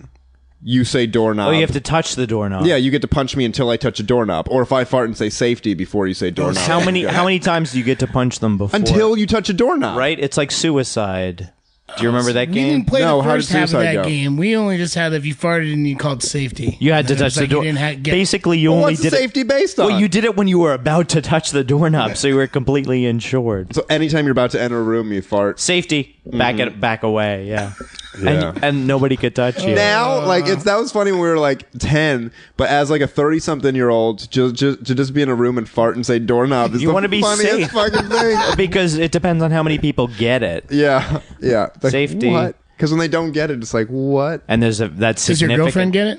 you say doorknob. Oh, you have to touch the doorknob. Yeah, you get to punch me until I touch a doorknob. Or if I fart and say safety before you say doorknob. How many times do you get to punch them before? Until you touch a doorknob. Right? It's like suicide. Do you remember that We game? didn't play No, the how did first half of Suicide that go? game. We only just had if you farted and you called safety. You had to And then it touch was the like you door. didn't get- Basically, you Well, only what's the did safety based on? Well, you did it when you were about to touch the doorknob, so you were completely insured. So anytime you're about to enter a room, you fart. Safety, back away, yeah. Yeah. And nobody could touch you. Now, like that was funny when we were like 10, but as like a 30-something-year-old, to just be in a room and fart and say doorknob is You the wanna be funniest safe. fucking thing. Because it depends on how many people get it. Yeah. It's like, Safety. What? Because when they don't get it, it's like what? And that's significant. Does your girlfriend get it?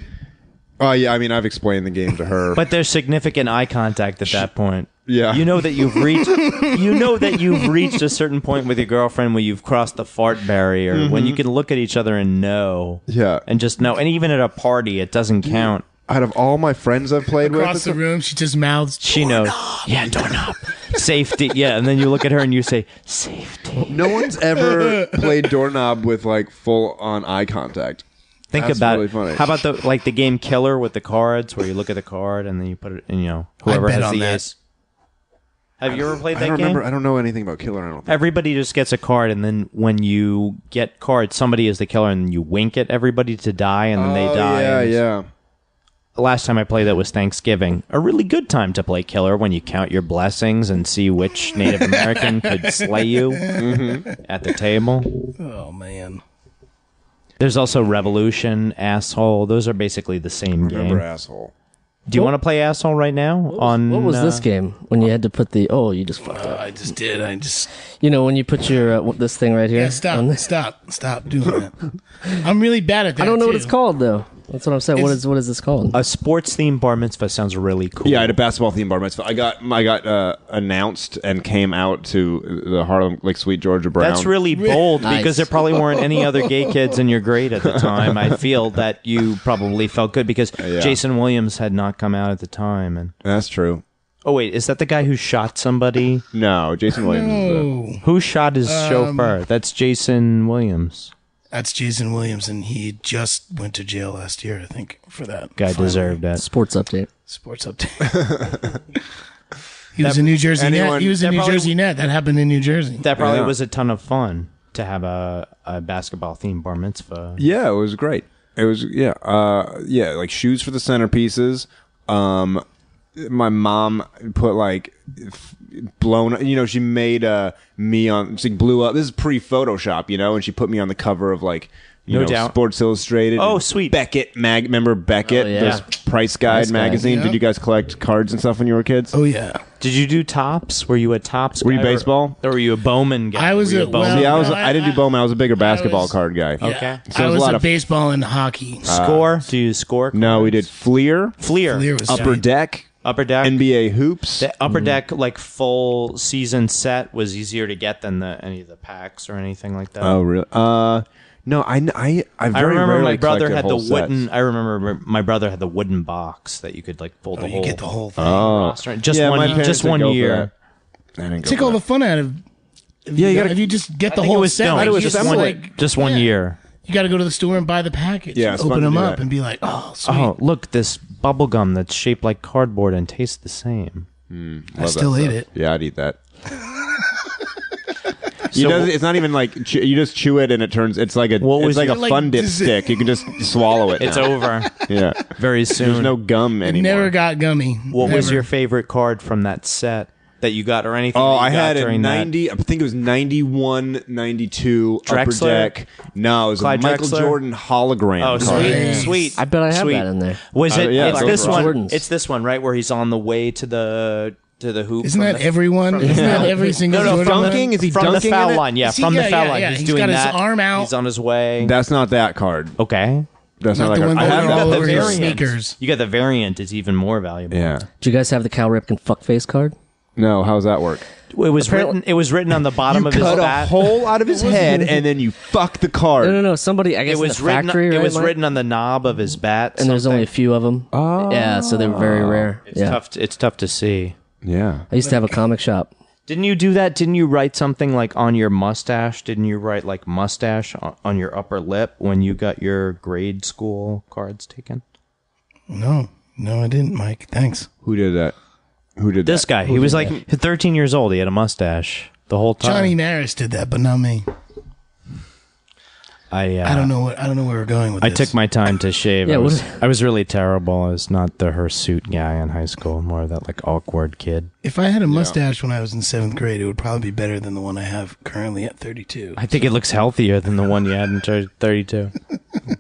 Oh yeah, I mean I've explained the game to her. But there's significant eye contact at that point. Yeah. You know that you've reached a certain point with your girlfriend where you've crossed the fart barrier, when you can look at each other and know. Yeah. And just know. And even at a party, it doesn't count. Out of all my friends I've played with, Across the room, she just mouths. She knows. Yeah, doorknob. Safety. Yeah, and then you look at her and you say, safety. no one's ever played doorknob with like full on eye contact. Think That's about really it. funny. How about the game Killer with the cards, where you look at the card and then you put it in, whoever I bet has on the that. ace. Have you ever played I that don't game? remember. I don't know anything about Killer. I don't think. Everybody just gets a card, and then when you get cards, somebody is the killer, and you wink at everybody to die, and then they die. Yeah, and yeah. The last time I played that was Thanksgiving. A really good time to play Killer when you count your blessings and see which Native American could slay you at the table. Oh man. There's also Revolution, Asshole. Those are basically the same Remember game. asshole. Do you want to play Asshole right now? What was this game when you had to put the? Oh, you just fucked up. I just did. I just. You know when you put your this thing right here. Yeah, on stop. this- Stop doing that. I'm really bad at that. I don't know what too. it's called though. That's what I'm saying. What is this called? A sports-themed bar mitzvah sounds really cool. Yeah, I had a basketball themed bar mitzvah. I got announced and came out to the Harlem Lake Sweet Georgia Brown. That's really bold Nice. because there probably weren't any other gay kids in your grade at the time. I feel that you probably felt good because Yeah. Jason Williams had not come out at the time. And That's true. oh wait, is that the guy who shot somebody? No, Jason Williams. Oh, Who shot his chauffeur? That's Jason Williams. that's Jason Williams, and he just went to jail last year, I think, for that. Guy Finally. deserved that. Sports update. Sports update. He was a New Jersey anyone- net. He was a that New probably- Jersey net. That happened in New Jersey. That probably Yeah. was a ton of fun to have a basketball themed bar mitzvah. Yeah, it was great. It was like shoes for the centerpieces. My mom put like blown. She made me on. She blew up. This is pre-Photoshop, and she put me on the cover of like. No doubt. Sports Illustrated. Oh, and sweet. Beckett remember Beckett? Oh, yeah. Those Price Guide Price Guide, magazine. yeah. Did you guys collect cards and stuff when you were kids? Oh yeah. Did you do tops? Were you a tops? Were you guy baseball? Or were you a Bowman guy? I was Were you a- well, See, no, I didn't do Bowman. I was a bigger basketball was- card guy. Okay. So I it was was a lot a of baseball and hockey. Score? Do you score? No, we did Fleer, Fleer. Fleer was Upper sweet. Deck, Upper deck. NBA hoops. The upper deck, like full season set, was easier to get than any of the packs or anything like that. Oh, really? No, I very I remember rarely my brother collected had the whole sets. wooden. I remember my brother had the wooden box that you could like fold the You whole. get the whole thing. roster. Just Yeah, my one. parents Just didn't one go for year. that. I didn't go Take for all that. the fun out of. Yeah, you gotta- if you just get I the think it whole was set. filmed. Like, It was you just just one. like Just one yeah. year. You got to go to the store and buy the package. Yeah, it's fun open to them do up that. and be like, oh, sweet. Oh, look! This bubble gum that's shaped like cardboard and tastes the same. Love I that still ate stuff. it. Yeah, I'd eat that. So it's not even like you just chew it and it turns. It's like a What was it's like your- a Fun Dip stick. You can just swallow it. It's now. over Yeah, very there's soon. no gum It anymore. never got gummy. What was Never. your favorite card from that set that you got, or anything? Oh, that you I got had a during that? 90. I think it was 91, 92 Upper Drexler? Deck. No, it was Clyde a Michael Drexler? Jordan hologram. Oh, card. sweet, Nice. sweet. I bet I have sweet. that in there. Was it? yeah, it's go this for it. one. Jordans. It's this one, right, where he's on the way to the hoop. Isn't from that the- everyone? Isn't that every single No, Jordan? dunking? Is he from dunking the foul in it? line? Yeah, Is he- from the yeah, foul yeah, line. yeah. He's He's doing got his that. arm out. He's on his way. That's not that card. Okay. That's Not not, the that one card. I that have went all that. over the his variant. sneakers. You got the variant. It's even more valuable. Yeah. Do you guys have the Cal Ripken fuckface card? No, how does that work? It was written. It was written on the bottom You of his cut a bat. hole out of his head and then you fuck the card. No. Somebody, I guess, It was in the written. factory, It right, was Mike? written on the knob of his bat. and there's only a few of them. Oh. Yeah, so they were very rare. It's yeah, tough. It's tough to see. Yeah. I used to have a comic shop. Didn't you do that? Didn't you write something like on your mustache? Didn't you write like mustache on your upper lip when you got your grade school cards taken? No, I didn't, Mike. Thanks. Who did that? Who did This that? guy. He was like 13 years old. He had a mustache the whole time. Johnny Maris did that, but not me. I don't know where we're going with I this. took my time to shave. Yeah, I was really terrible. I was not the hirsute guy in high school, more of that like awkward kid. If I had a mustache when I was in 7th grade, it would probably be better than the one I have currently at 32. I think it looks healthier than the one you had in 32.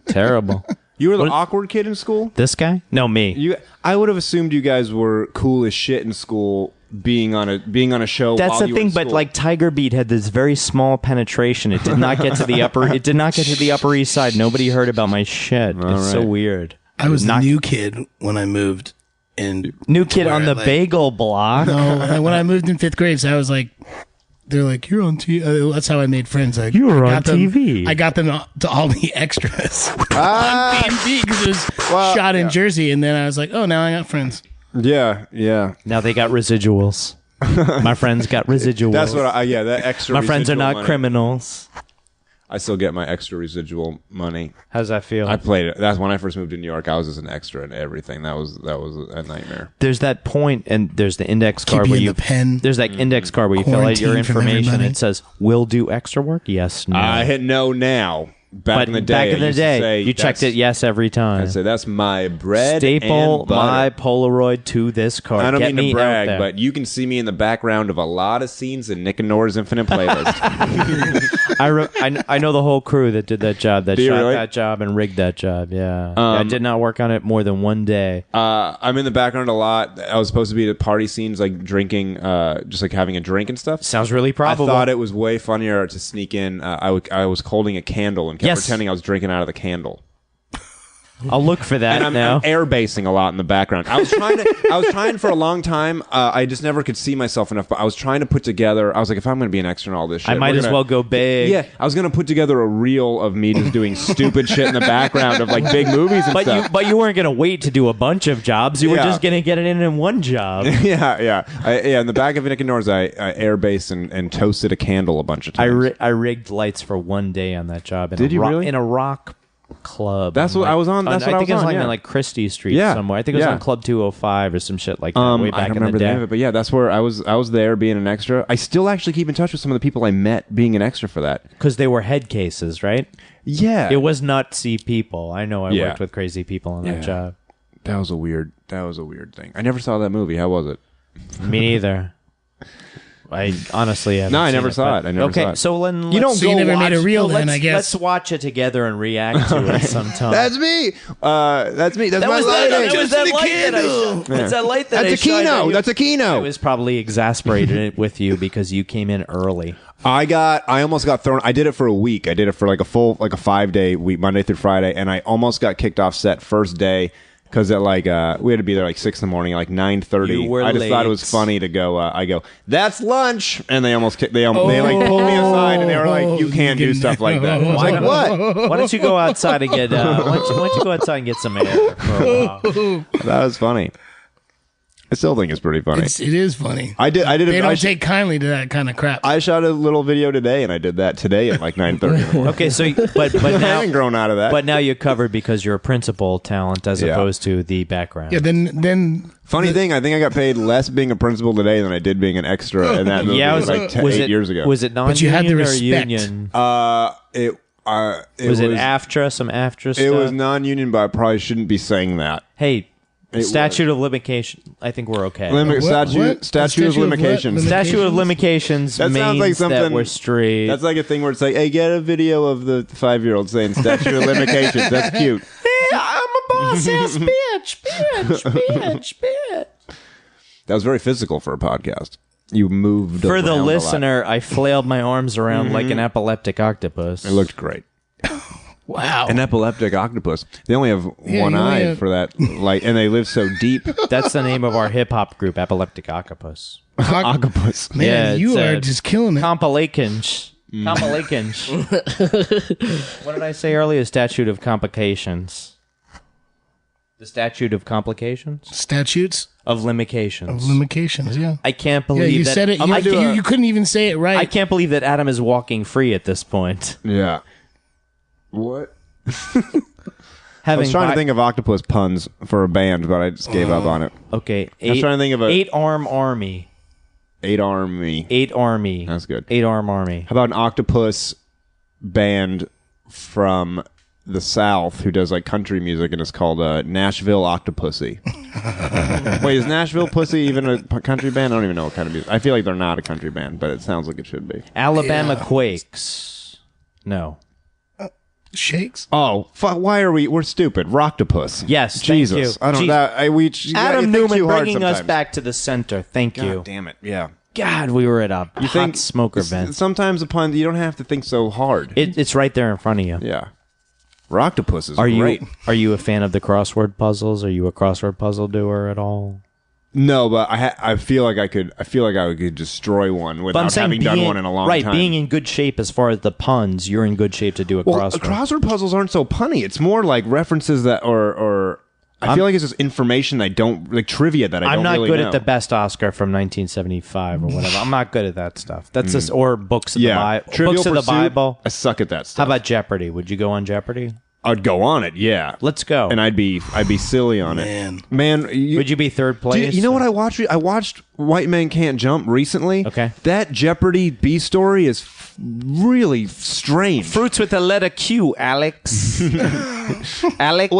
Terrible. You were the awkward kid in school? This guy? No, me. I would have assumed you guys were cool as shit in school, being on a show. That's while the you were thing, in but school. like Tiger Beat had this very small penetration. It did not get to the upper. It did not get to the Upper East Side. Nobody heard about my shit. It's so weird. I was the new kid when I moved in. New kid on the bagel block. No, when I moved in 5th grade, so I was like, they're like, you're on TV. That's how I made friends. Like, You were I on got them- TV. I got them to all the extras on B&B because it was shot in Jersey. And then I was like, oh, now I got friends. Yeah. Now they got residuals. My friends got residuals. That's what that extra My friends are residual not money. criminals. I still get my extra residual money. How's that feel? I played it. That's when I first moved to New York. I was just an extra and everything. That was a nightmare. There's that point, and there's the index Keep card you where in you the pen. There's that index card where you fill out your Quarantine from information. everybody. It says, "Will do extra work." Yes, no. I hit no now. Back in the day, back in I the used to day, say, you checked it yes every time. I'd say that's my bread Staple and butter. my Polaroid to this card. I don't Get mean me to out brag, there. but you can see me in the background of a lot of scenes in Nick and Nora's Infinite Playlist. I know the whole crew that did that job, that Do you shot really? that job and rigged that job. Yeah, I did not work on it more than one day. I'm in the background a lot. I was supposed to be at party scenes, like drinking, just like having a drink and stuff. Sounds really probable. I thought it was way funnier to sneak in. I was holding a candle and kept Yes. pretending I was drinking out of the candle. I'll look for that And I'm now. air basing a lot in the background. I was trying for a long time. I just never could see myself enough. But I was trying to put together. I was like, if I'm going to be an extra in all this shit, I might we're as gonna- well go big. Yeah, I was going to put together a reel of me just doing stupid shit in the background of like big movies and stuff. But you weren't going to wait to do a bunch of jobs. You were Yeah. just going to get it in one job. yeah. In the back of Nick and Nora's, I air based and toasted a candle a bunch of times. I rigged lights for one day on that job. Did you really? In a rock club. That's what I was on. That's what I think was it was on, like yeah. in like Christie Street Yeah. somewhere. I think it was Yeah. on Club 205 or some shit like that way back I don't in remember the day. name of it, but yeah, that's where I was there being an extra. I still actually keep in touch with some of the people I met being an extra for that. Because they were head cases, right? Yeah, It was nutsy people. I know I Yeah. worked with crazy people on Yeah. that job. that was a weird thing. I never saw that movie. How was it? Me neither. I honestly haven't No, I seen never saw but- it. I never okay, saw it. so then You don't let's- So you go never made a watch- reel let's, then, I guess. Let's watch it together and react to it sometime. That's me. That's me. That's That my was lighting. that was that light that I It's that light that That's I a shined on Kino. you. That's a Kino. I was probably exasperated with you because you came in early. I almost got thrown. I did it for a week. I did it for like a 5-day week, Monday through Friday, and I almost got kicked off set first day because at like we had to be there like 6 a.m. like 9:30. You were I just thought it late. was funny to go. I go, that's lunch, and they almost they like pulled me aside and they were like, you can't do stuff like that. I was like, what? Why don't you go outside and get? Why don't you go outside and get some air for a while? That was funny. I still think it's pretty funny. It is funny. I did. They I don't take kindly to that kind of crap. I shot a little video today, and I did that today at like 9:30. Okay, so but I now haven't grown out of that. but now you're covered because you're a principal talent as Yeah. opposed to the background. Yeah, then Funny thing, I think I got paid less being a principal today than I did being an extra in that movie Yeah, was like it, was 8 it years ago. Was it non-union But you had the or respect. union? It Was it AFTRA? Some AFTRA stuff. It was non-union, but I probably shouldn't be saying that. Hey, It statute of limitation. I think we're okay. Statute Statute of of what? limitations. Statute of limitations That means sounds like that something- we're straight. That's like a thing where it's like, hey, get a video of the 5-year-old saying statute of limitations. That's cute. I'm a boss ass bitch. That was very physical for a podcast. You moved For the around a lot. listener, I flailed my arms around like an epileptic octopus. It looked great. wow. An epileptic octopus. They only have one you only eye have- for that light, and they live so deep. That's the name of our hip hop group, Epileptic Octopus. Octopus. Man, Yeah, you it's, are just killing it. Compilations. Compilations. What did I say earlier? Statute of complications. The statute of complications? Statutes Of limitations. of limitations. Yeah. I can't Yeah, believe you that. said it. I You, can't, you couldn't even say it right. I can't believe that Adam is walking free at this point. Yeah. What? I Having was trying to think of octopus puns for a band, but I just gave up on it. Okay, was trying to think of a- 8-arm army. 8-army. 8 army. That's good. 8-arm army. How about an octopus band from the South who does like country music, and it's called Nashville Octopussy. Wait, is Nashville Pussy even a country band? I don't even know what kind of music. I feel like they're not a country band, but it sounds like it should be. Alabama Quakes. No. Shakes. Oh, fuck! Why are we're stupid? Rocktopus. Yes, Jesus. thank you. I don't. Adam Newman bringing us back to the center. Thank you. God damn it! Yeah. God, we were at a hot smoker event. Sometimes the puns you don't have to think so hard. It's right there in front of you. Yeah. Rocktopus is great. Are you a fan of the crossword puzzles? Are you a crossword puzzle doer at all? No, but I feel like I could destroy one without having done one in a long time. Right, being in good shape as far as the puns, you're in good shape to do a crossword. Crossword puzzles aren't so punny. It's more like references that or I feel like it's just information I don't like trivia that I don't really know. I'm not good at the best Oscar from 1975 or whatever. I'm not good at that stuff. That's just or books of the Bible. Books of the Bible. I suck at that stuff. How about Jeopardy? Would you go on Jeopardy? I'd go on it, yeah. Let's go. And I'd be silly on it. Man, would you be third place? You know what I watched? I watched White Men Can't Jump recently. Okay. That Jeopardy B story is really strange. Fruits with the letter Q, Alex. Alex.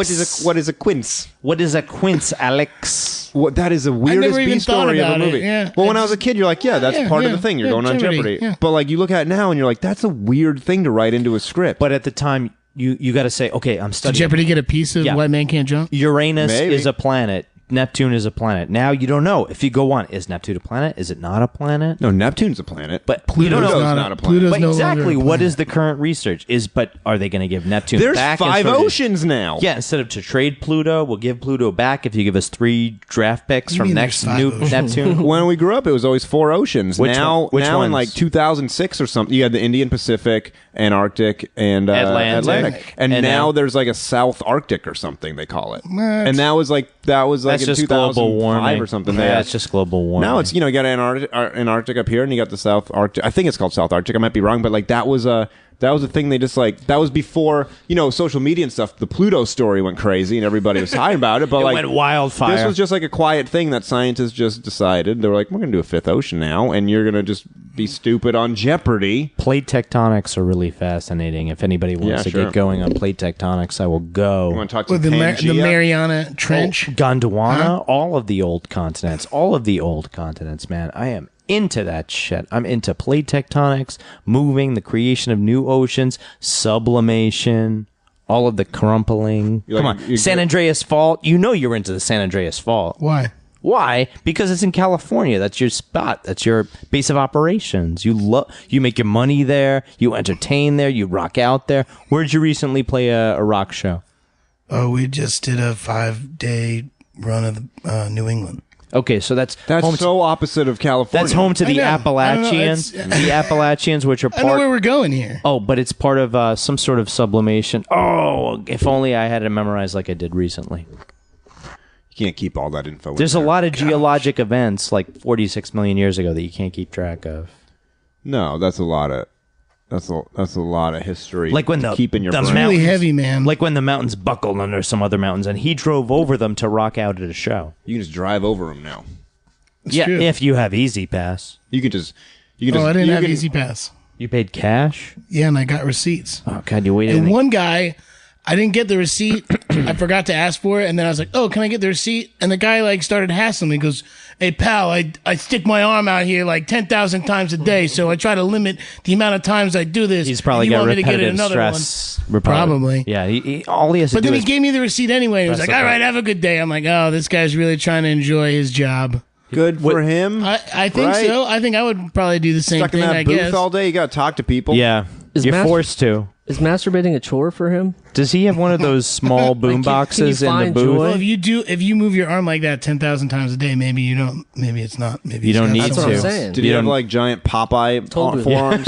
What is a quince? What is a quince, Alex? That is the weirdest B story of a movie. Yeah. Well, when I was a kid, you're like, yeah, that's part of the thing. You're going on Jeopardy. Yeah. But like you look at it now and you're like, that's a weird thing to write into a script. But at the time, you got to say, okay, I'm studying. Did Jeopardy get a piece of White Man Can't Jump? Uranus Maybe. is a planet. Neptune is a planet. Now you don't know. If you go on, is Neptune a planet? Is it not a planet? No, Neptune's a planet. But Pluto's you don't know. not a planet. Pluto's But no exactly, longer a what planet. is the current research? But are they going to give Neptune There's back? 5 instead of- oceans now. Yeah, instead of to trade Pluto, we'll give Pluto back if you give us 3 draft picks from mean next there's 5 new oceans? Neptune. When we grew up, it was always 4 oceans. Which now ones? in like 2006 or something, you had the Indian Pacific, Antarctic, and Atlantic. And And now now- the's like a South Arctic or something they call it. What? And that was like That's in just 2005 global warming or something. Yeah, it's just global warming. Now it's you got Antarctic up here, and you got the South Arctic. I think it's called South Arctic. I might be wrong, but like that was a thing they just like that was before social media and stuff. The Pluto story went crazy, and everybody was talking about it. But it like went wildfire. this was just like a quiet thing that scientists just decided. They were like, we're going to do a 5th ocean now, and you're going to just be stupid on Jeopardy. Plate tectonics are really fascinating. If anybody wants to sure. get going on plate tectonics, I will go. You want to talk to With the Pangea? Mariana Trench? Gondwana, all of the old continents, man. I am into that shit. I'm into plate tectonics, moving, the creation of new oceans, sublimation, all of the crumpling. You're Come like- on, you're San good. Andreas Fault. You know you're into the San Andreas Fault. Why? Why? Because it's in California. That's your spot. That's your base of operations. You make your money there. You entertain there. You rock out there. Where'd you recently play a rock show? Oh, we just did a 5-day run of the, New England. Okay, so that's home so opposite of California. that's home to the I know. Appalachians. The Appalachians, which are I know where part. we're going here. Oh, but it's part of some sort of sublimation. Oh, if only I had it memorized like I did recently. You can't keep all that info. There's a lot of geologic events like 46 million years ago that you can't keep track of. No, that's a lot of history. Like when to keep in your the brain. mountains, Really heavy, man. Like when the mountains buckled under some other mountains, and he drove over them to rock out at a show. You can just drive over them now. Yeah, true. if you have Easy Pass. You can just. I didn't have can- Easy Pass. You paid cash? Yeah, and I got receipts. Oh God, you waited. And one guy, I didn't get the receipt. I forgot to ask for it, and then I was like, "Oh, can I get the receipt?" And the guy like started hassling me. He goes, "Hey pal, I stick my arm out here like 10,000 times a day, so I try to limit the amount of times I do this." He's probably You got want me to get it repetitive another stress. Probably. Yeah, all he has to But do then he is gave me the receipt anyway. And he was press like, the "All right, button." have a good day." I'm like, "Oh, this guy's really trying to enjoy his job." Good for him. I think Right? so. I think I would probably do the same Stuck in thing. that I booth guess. all day. You got to talk to people. Yeah, Is you're mas- forced to. Is masturbating a chore for him? Does he have one of those small boom boxes in the find booth? joy? Well, if you move your arm like that 10,000 times a day, maybe you don't. Maybe it's not. Maybe You it's don't got need That's what something I'm to. else. saying. Did You he have don't- like giant Popeye Totally. forearms?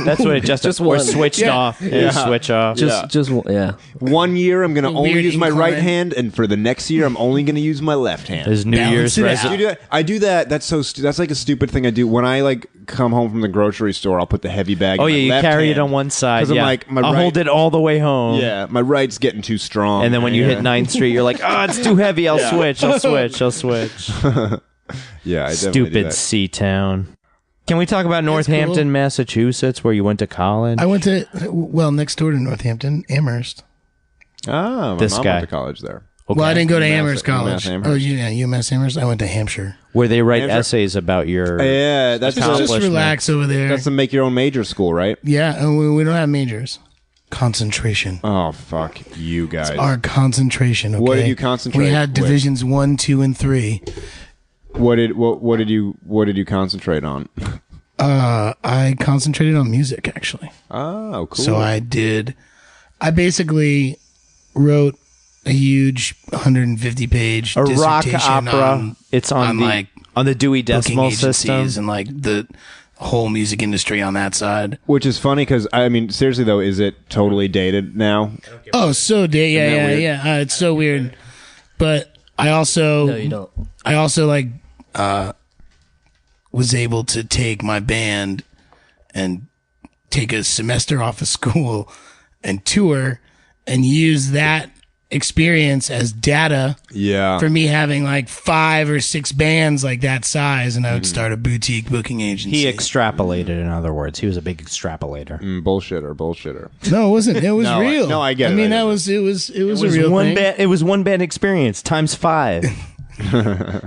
That's what it just one. switched Yeah. off. Yeah. Switch off. Yeah. 1 year, I'm going to only weird use my right incline. hand, and for the next year, I'm only going to use my left hand. His New Balance Year's it out. resolution. You do that? I do that. That's so. That's like a stupid thing I do when I like come home from the grocery store. I'll put the heavy bag. Oh in yeah, my you left carry it hand. on one side. 'Cause I'm Yeah, like, my I'll right- hold it all the way home. Yeah, my right's getting too strong. And then when you hit 9th Street, you're like, oh, it's too heavy. I'll switch. Yeah, I definitely do Stupid that. C-Town. Can we talk about Northampton, Massachusetts, where you went to college? I went to, next door to Northampton, Amherst. Oh, my This mom guy. went to college there. Okay. Well, I didn't go to UMass Amherst College. Amherst. Oh, yeah, UMass Amherst. I went to Hampshire. Where they write Hampshire. essays about your Yeah, that's Just relax over there. That's the make your own major school, right? Yeah, and we don't have majors. Concentration. Oh, fuck you guys. Our concentration. Okay? What did you concentrate We had with? divisions 1, 2, and 3. What did you concentrate on? I concentrated on music actually. Oh, cool. So I basically wrote a huge 150-page a rock dissertation opera. It's on the Dewey Decimal booking System. agencies and like the whole music industry on that side. Which is funny because I mean, seriously though, is it totally dated now? Oh, so Isn't that weird? yeah. It's so weird. But I also No, you don't. I also like was able to take my band and take a semester off of school and tour and use that experience as data Yeah. for me having like 5 or 6 bands like that size, and I would start a boutique booking agency. He extrapolated, in other words. He was a big extrapolator. Bullshitter. No, it wasn't. It was No, real. no, I get it, I mean, I get it was a real one thing. band. It was one band experience times 5.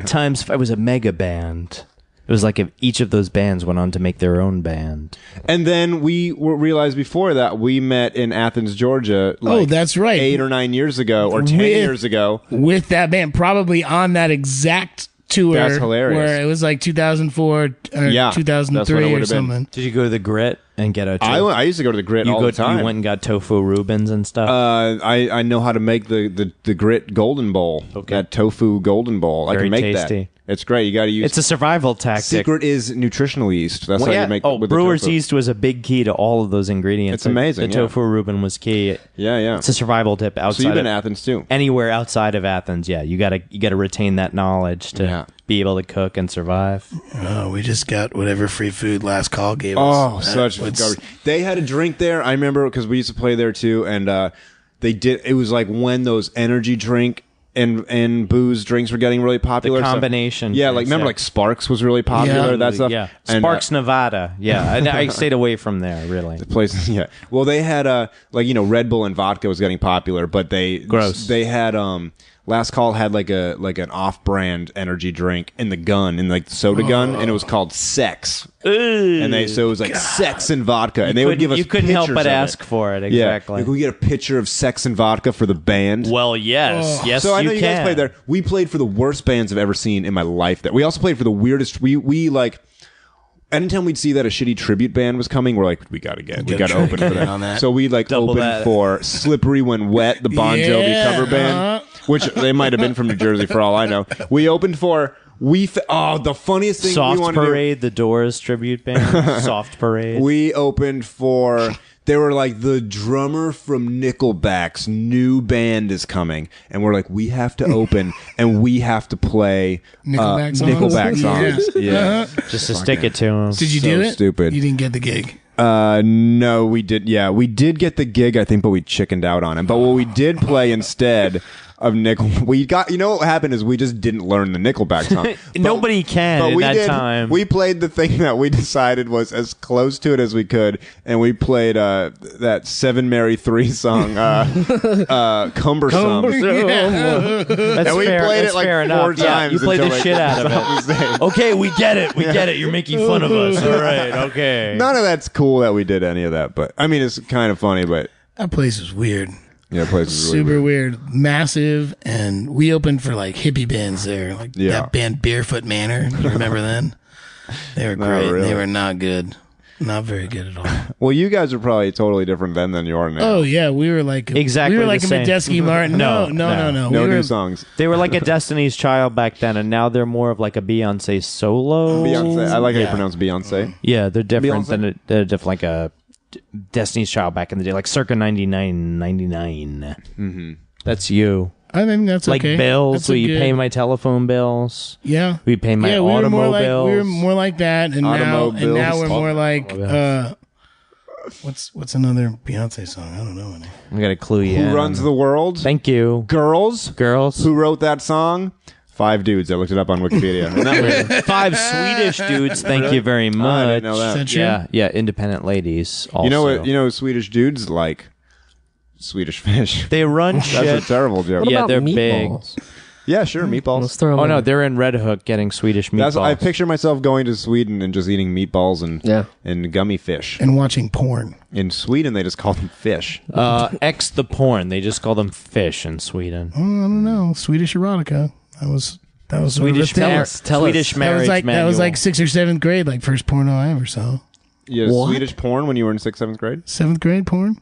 Times 5. It was a mega band. It was like if each of those bands went on to make their own band. And then we realized before that we met in Athens, Georgia. Oh, that's right. 8 or 9 years ago, or 10 With- years ago. with that band, probably on that exact tour. That's hilarious. Where it was like 2004 or Yeah, that's when it 2003 or would've been. something. Did you go to the Grit and get a I used to go to the Grit all the time. You went and got tofu Reubens and stuff? I know how to make the Grit Golden Bowl. Okay. That tofu Golden Bowl. I Very can make tasty. that. It's great. You got to use. It's a survival tactic. Secret is nutritional yeast. That's how you make. with the brewer's tofu. yeast was a big key to all of those ingredients. It's amazing, The yeah. tofu Reuben was key. Yeah. It's a survival tip outside So you've been of to Athens too. anywhere outside of Athens. Yeah, you gotta retain that knowledge to Yeah. be able to cook and survive. Oh, we just got whatever free food Last Call gave us. Oh, such What's- garbage. They had a drink there. I remember because we used to play there too, and they did. It was like when those energy drink and booze drinks were getting really popular. The So- combination. yeah, like remember, like Sparks was really popular. Yeah. That stuff. Yeah, And, Sparks, Nevada. Yeah, I stayed away from there. Really. places. Yeah. Well, they had Red Bull and vodka was getting popular, but Gross. They had Last Call had like an off-brand energy drink in the soda gun, and it was called Sex. And it was like sex and vodka, and they would give us. You couldn't help pictures but of ask it. for it. Yeah, Exactly. like, we get a picture of sex and vodka for the band. Well, yes, yes. So I know you can. guys played there. We played for the worst bands I've ever seen in my life. There, we also played for the weirdest. We like. Anytime we'd see that a shitty tribute band was coming, we're like, we gotta open for that. on that. So we like Double opened that. for Slippery When Wet, the Bon Jovi Yeah, cover band, which they might have been from New Jersey for all I know. We opened for the funniest thing we Soft wanted to do. Parade, the Doors tribute band. Soft Parade. We opened for. They were like, the drummer from Nickelback's new band is coming, and we're like, we have to open and we have to play Nickelback songs? Nickelback songs. Yeah. just to stick it to him. Did you So do it? stupid. You didn't get the gig. No, we did. Yeah, we did get the gig, I think, but we chickened out on it. But what we did play instead of we got. You know what happened is we just didn't learn the Nickelback song. Nobody can at that time. We played the thing that we decided was as close to it as we could, and we played that Seven Mary 3 song, Cumbersome. That's And we fair. played That's it like fair 4 enough. Yeah, times. you played until the they shit out of stopped it. saying. Okay, we get it. We get it. You're making fun of us. All right. Okay. None of that's cool that we did any of that, but I mean, it's kind of funny, but That place was weird. yeah, the place is really Super weird. Massive. And we opened for like hippie bands there. Like Yeah. that band Barefoot Manor. You remember then? They were great. really. They were not good. Not very good at all. Well, you guys are probably totally different then than you are now. Oh yeah, we were like Exactly We were like the a same. Medeski Martin. No. no We new were, songs. They were like a Destiny's Child back then, and now they're more of like a Beyonce solo. Beyonce. I like how you Yeah. pronounce Beyonce. Yeah, they're different Beyonce? they're different like a Destiny's Child back in the day, like circa 99. Mm-hmm. That's you. I mean that's Like okay. bills, That's so a you good- pay my telephone bills. Yeah. We pay my we were more like automobiles. we were more like that, and now Automobiles. we're more like what's another Beyonce song? I don't know any. I gotta clue you Who in. runs the world? Thank you. Girls. Girls. Who wrote that song? 5 dudes. I looked it up on Wikipedia. Isn't that weird? 5 Swedish dudes. Thank you very much. I didn't know that. Is that true? Yeah, independent ladies. Also. You know what? You know Swedish dudes like Swedish fish. They run That's shit. a terrible joke. What Yeah, about they're meatballs? Yeah, sure, meatballs. Let's throw 'em Oh in. no, they're in Red Hook getting Swedish meatballs. I picture myself going to Sweden and just eating meatballs and gummy fish. And watching porn. In Sweden, they just call them fish. X the porn. They just call them fish in Sweden. I don't know. Swedish erotica. That was Swedish tell mar- us. Swedish marriage That was like manual. 6th or 7th grade, like first porno I ever saw. You had What? Swedish porn when you were in 6th, 7th grade? 7th grade porn?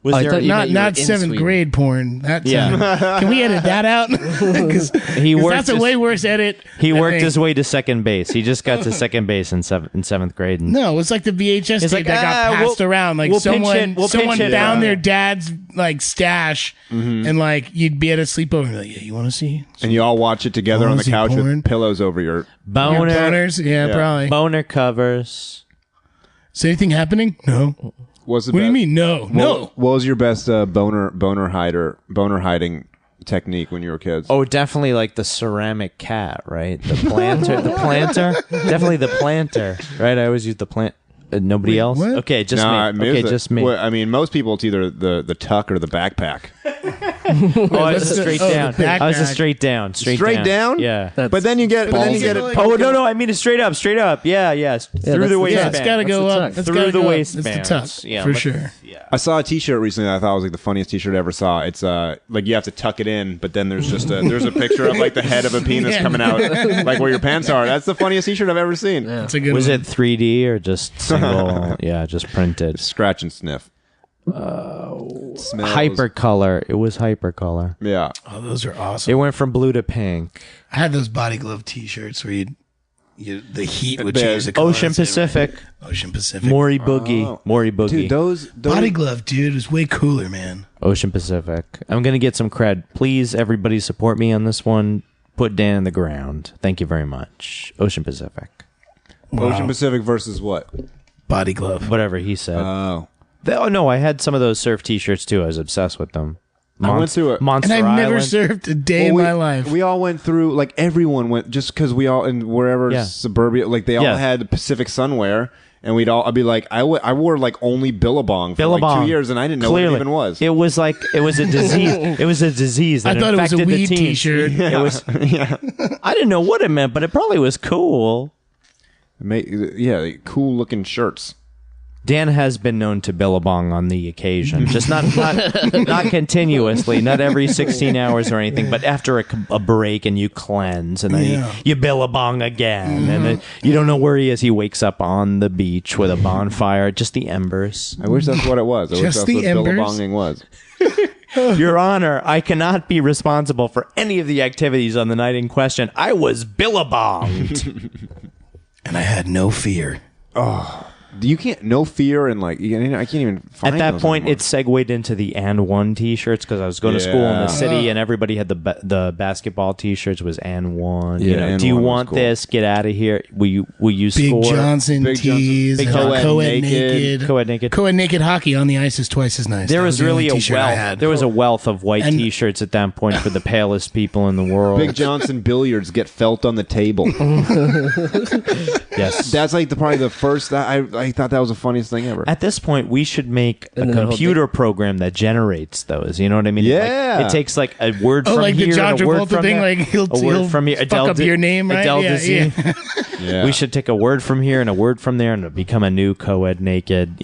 Was I there? thought you meant Not in 7th Sweden. grade porn. That's Yeah. can we edit that out? Because He worked. that's a his, way worse edit. he I worked think. his way to second base. He just got to second base in seventh grade. And No, it's like the VHS It's tape like, that got passed we'll- around. Like we'll pinch someone it- we'll someone pinch it found out. their dad's like stash, and like you'd be at a sleepover. And be like, yeah, you want to see And you all watch it together on the Honestly, couch porn. with pillows over your... your boner, boners? Yeah, probably. boner covers. Is anything happening? No. What's the What do you best- mean? No, no. What was your best boner hiding technique when you were kids? Oh, definitely like the ceramic cat, right? The planter, definitely the planter, right? I always use the plant. Nobody else? what? Okay, just Nah, me. Okay, just me. Well, I mean, most people, it's either the tuck or the backpack. Oh, I was a straight the down. backpack. I was a straight down. Straight down? Yeah. That's But then you get ballsy. Oh no, I mean it straight up. Yeah, that's through the- the Yeah, waistband. it's got to That's go the up. tuck. It's Through gotta the go up. waistband. It's the tuck, Yeah, for like- sure. I saw a T-shirt recently that I thought was like the funniest T-shirt I ever saw. It's like you have to tuck it in, but then there's just there's a picture of like the head of a penis Yeah. coming out, like where your pants are. That's the funniest T-shirt I've ever seen. It's a good Was one. it 3D or just single? Yeah, just printed. Scratch and sniff. Smells. Hypercolor. It was hypercolor. Yeah. Oh, those are awesome. It went from blue to pink. I had those body glove T-shirts where the heat would Bad. change the color. Ocean Pacific. Ocean Pacific. Maury Boogie. Maury Boogie. Dude, those Body glove, dude, is way cooler, man. Ocean Pacific. I'm going to get some cred. Please, everybody support me on this one. Put Dan in the ground. Thank you very much. Ocean Pacific. Ocean Pacific versus what? Body glove. Whatever he said. Oh. Oh, no, I had some of those surf t-shirts too. I was obsessed with them. I went through it. Monster And I've never Island. surfed a day in my life. We all went through, like everyone went, just because we all, in wherever Yeah. suburbia, like they all Yeah. had Pacific Sunwear, and I'd be like, I wore like only Billabong for like Billabong. 2 years, and I didn't know Clearly. what it even was. It was like it was a disease. It was a disease that I thought it was a infected the weed teens. T-shirt. It was. I didn't know what it meant, but it probably was cool. Yeah, cool looking shirts. Dan has been known to billabong on the occasion, just not continuously, not every 16 hours or anything, but after a break and you cleanse and then Yeah. you billabong again, and then you don't know where he is. He wakes up on the beach with a bonfire, just the embers. I wish that's what it was. I wish Just that's the what embers? Billabonging was. Your Honor, I cannot be responsible for any of the activities on the night in question. I was billabonged. And I had no fear. You can't, no fear, and like, I can't even find At that those point, anymore. it segued into the and one T-shirts because I was going to school in the Yeah. city, and everybody had the basketball T-shirts was and one. Yeah, and do you one was want cool. this? Get out of here. Will you Big score? Johnson Big Johnson. tees. Big and co-ed co-ed naked. naked. Co-ed naked. Co-ed naked hockey on the ice is twice as nice. There That was the really only a T-shirt I wealth. had. There was a wealth of white And- T-shirts at that point for the palest people in the world. Big Johnson billiards get felt on the table. Yes. That's like probably the first. I thought that was the funniest thing ever. At this point, we should make a And then the whole computer program that generates those. You know what I mean? Yeah. It takes like a word Oh, from like the here John and a word Travolta from thing, there. like he'll a word from here. fuck up your name, right? Adele Yeah, Dazeem. yeah. Yeah. We should take a word from here and a word from there and it'll become a new co-ed naked,